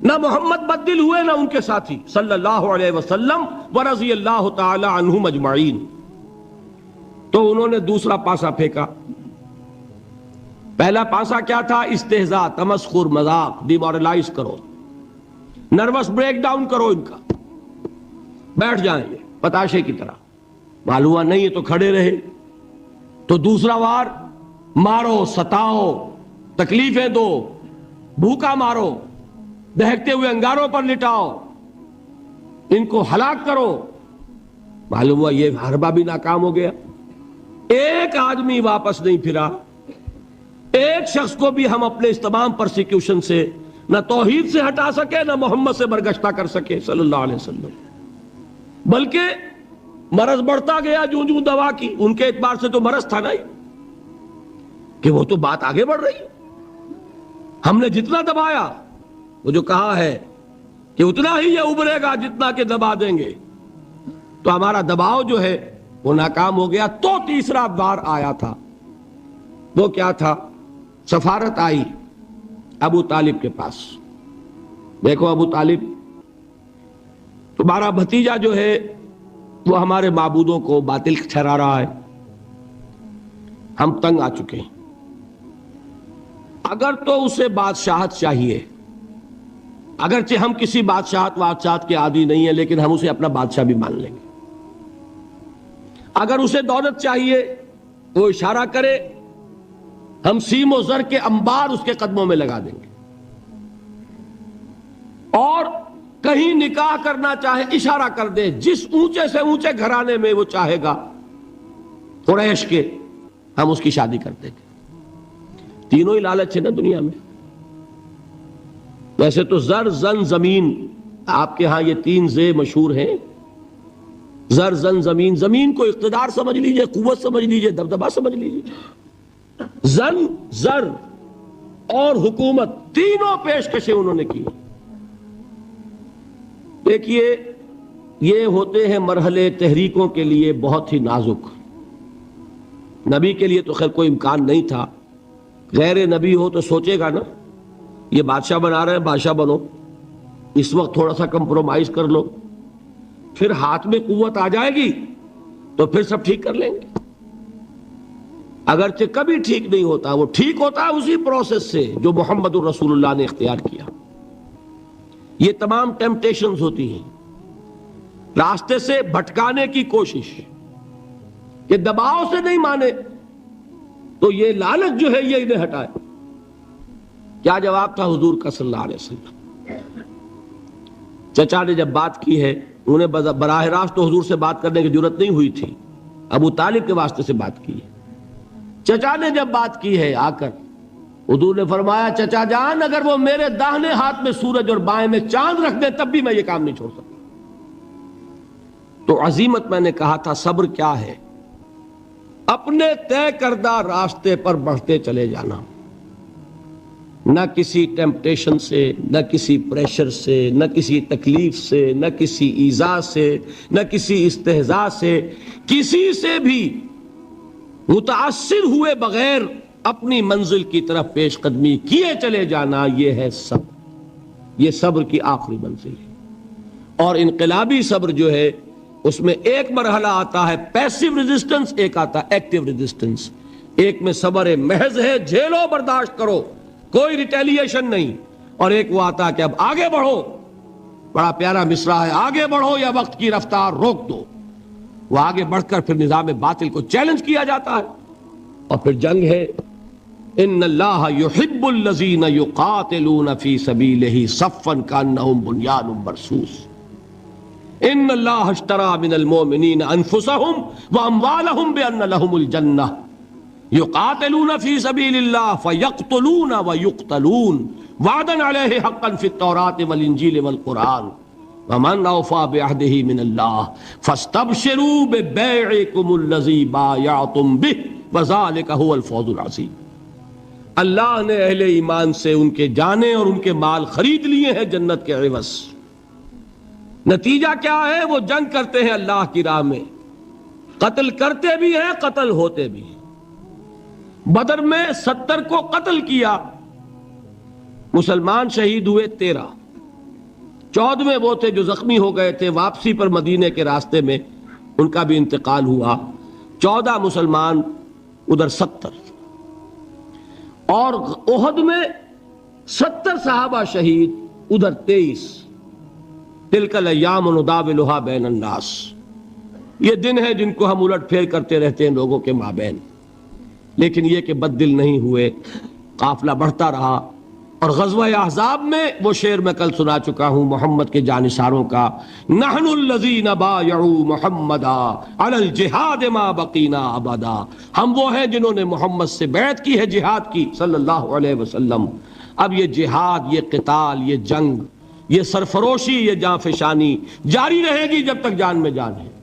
نہ محمد بدل ہوئے نہ ان کے ساتھی صلی اللہ علیہ وسلم ورضی اللہ تعالی عنہم اجمعین، تو انہوں نے دوسرا پاسا پھینکا۔ پہلا پاسا کیا تھا؟ استہزاء، تمسخر، مذاق، ڈیمورلائز کرو، نروس بریک ڈاؤن کرو، ان کا بیٹھ جائیں گے پتاشے کی طرح، معلوم ہوا نہیں ہے تو کھڑے رہے۔ تو دوسرا وار، مارو، ستاؤ، تکلیفیں دو، بھوکا مارو، دہکتے ہوئے انگاروں پر لٹاؤ، ان کو ہلاک کرو۔ معلوم ہوا یہ حربہ بھی ناکام ہو گیا، ایک آدمی واپس نہیں پھرا، ایک شخص کو بھی ہم اپنے اس تمام پرسیکیوشن سے نہ توحید سے ہٹا سکے نہ محمد سے برگشتہ کر سکے صلی اللہ علیہ وسلم، بلکہ مرض بڑھتا گیا جوں جوں دوا کی۔ ان کے اعتبار سے تو مرض تھا نہیں کہ وہ تو بات آگے بڑھ رہی، ہم نے جتنا دبایا، وہ جو کہا ہے کہ اتنا ہی یہ ابھرے گا جتنا کہ دبا دیں گے، تو ہمارا دباؤ جو ہے وہ ناکام ہو گیا۔ تو تیسرا بار آیا تھا، وہ کیا تھا؟ سفارت آئی ابو طالب کے پاس۔ دیکھو ابو طالب، تمہارا بھتیجا جو ہے وہ ہمارے معبودوں کو باطل ٹھہرا رہا ہے، ہم تنگ آ چکے ہیں، اگر تو اسے بادشاہت چاہیے، اگرچہ ہم کسی بادشاہت کے عادی نہیں ہیں، لیکن ہم اسے اپنا بادشاہ بھی مان لیں گے۔ اگر اسے دولت چاہیے، وہ اشارہ کرے، ہم سیم و زر کے انبار اس کے قدموں میں لگا دیں گے، اور کہیں نکاح کرنا چاہے اشارہ کر دے، جس اونچے سے اونچے گھرانے میں وہ چاہے گا قریش کے، ہم اس کی شادی کر دیں گے۔ تینوں ہی لالچ ہے نا دنیا میں۔ ویسے تو زر زن زمین، آپ کے ہاں یہ تین زے مشہور ہیں، زر زن زمین۔ زمین کو اقتدار سمجھ لیجئے، قوت سمجھ لیجئے، دبدبا سمجھ لیجئے۔ زن، زر اور حکومت، تینوں پیشکشیں انہوں نے کی۔ دیکھیے یہ ہوتے ہیں مرحلے تحریکوں کے لیے بہت ہی نازک۔ نبی کے لیے تو خیر کوئی امکان نہیں تھا، غیر نبی ہو تو سوچے گا نا یہ بادشاہ بنا رہے ہیں، بادشاہ بنو، اس وقت تھوڑا سا کمپرومائز کر لو، پھر ہاتھ میں قوت آ جائے گی تو پھر سب ٹھیک کر لیں گے۔ اگرچہ کبھی ٹھیک نہیں ہوتا، وہ ٹھیک ہوتا ہے اسی پروسیس سے جو محمد الرسول اللہ نے اختیار کیا۔ یہ تمام ٹیمپٹیشنز ہوتی ہیں، راستے سے بھٹکانے کی کوشش، کہ دباؤ سے نہیں مانے تو یہ لالچ جو ہے یہ انہیں ہٹائے۔ کیا جواب تھا حضور کا صلی اللہ علیہ وسلم؟ چچا نے جب بات کی ہے، انہیں براہ راست تو حضور سے بات کرنے کی ضرورت نہیں ہوئی تھی، ابو طالب کے واسطے سے بات کی ہے۔ چچا نے جب بات کی ہے آ کر، حضور نے فرمایا چچا جان اگر وہ میرے داہنے ہاتھ میں سورج اور بائیں میں چاند رکھ دے تب بھی میں یہ کام نہیں چھوڑ سکتا۔ تو عزیمت میں نے کہا تھا صبر کیا ہے؟ اپنے طے کردہ راستے پر بڑھتے چلے جانا، نہ کسی ٹیمپٹیشن سے، نہ کسی پریشر سے، نہ کسی تکلیف سے، نہ کسی ایذا سے، نہ کسی استہزاء سے، کسی سے بھی متاثر ہوئے بغیر اپنی منزل کی طرف پیش قدمی کیے چلے جانا، یہ ہے صبر۔ یہ صبر کی آخری منزل ہے۔ اور انقلابی صبر جو ہے اس میں ایک مرحلہ آتا ہے پیسیو ریزسٹنس، ایک آتا ہے ایکٹیو ریزسٹنس۔ ایک میں صبر محض ہے، جھیلو برداشت کرو، کوئی ریٹیلیشن نہیں، اور ایک وہ آتا ہے کہ اب آگے بڑھو۔ بڑا پیارا مصرع ہے، آگے بڑھو یا وقت کی رفتار روک دو۔ وہ آگے بڑھ کر پھر نظام باطل کو چیلنج کیا جاتا ہے، اور پھر جنگ ہے۔ ان اللہ یحب الذین یقاتلون فی سبیلہ صفا کانہم بنیان مرصوص۔ ان اللہ اشتری من المؤمنین انفسہم واموالہم بان لہم الجنہ یقاتلون فی سبیل اللہ فیقتلون ویقتلون وعدا علیہ حقا فی التوراۃ والانجیل والقرآن ومن اوفی بعہدہ من اللہ فاستبشروا ببیعکم الذی بایعتم بہ وذالک هو الفوز العظیم۔ اللہ نے اہل ایمان سے ان کے جانیں اور ان کے مال خرید لیے ہیں جنت کے عوض۔ نتیجہ کیا ہے؟ وہ جنگ کرتے ہیں اللہ کی راہ میں، قتل کرتے بھی ہیں، قتل ہوتے بھی ہیں۔ بدر میں 70 کو قتل کیا، مسلمان شہید ہوئے 13۔ 14ویں وہ تھے جو زخمی ہو گئے تھے، واپسی پر مدینے کے راستے میں ان کا بھی انتقال ہوا۔ 14 مسلمان، ادھر 70۔ اور احد میں 70 صحابہ شہید، ادھر 23۔ تلک الایام نداولها بین الناس، یہ دن ہے جن کو ہم الٹ پھیر کرتے رہتے ہیں لوگوں کے مابین۔ لیکن یہ کہ بد دل نہیں ہوئے، قافلہ بڑھتا رہا۔ اور غزوہ احزاب میں وہ شعر میں کل سنا چکا ہوں محمد کے جانثاروں کا، نحن الذین بایعوا محمدا علی الجہاد ما بقینا ابدا۔ ہم وہ ہیں جنہوں نے محمد سے بیعت کی ہے جہاد کی صلی اللہ علیہ وسلم۔ اب یہ جہاد، یہ قتال، یہ جنگ، یہ سرفروشی، یہ جاں فشانی جاری رہے گی جب تک جان میں جان ہے۔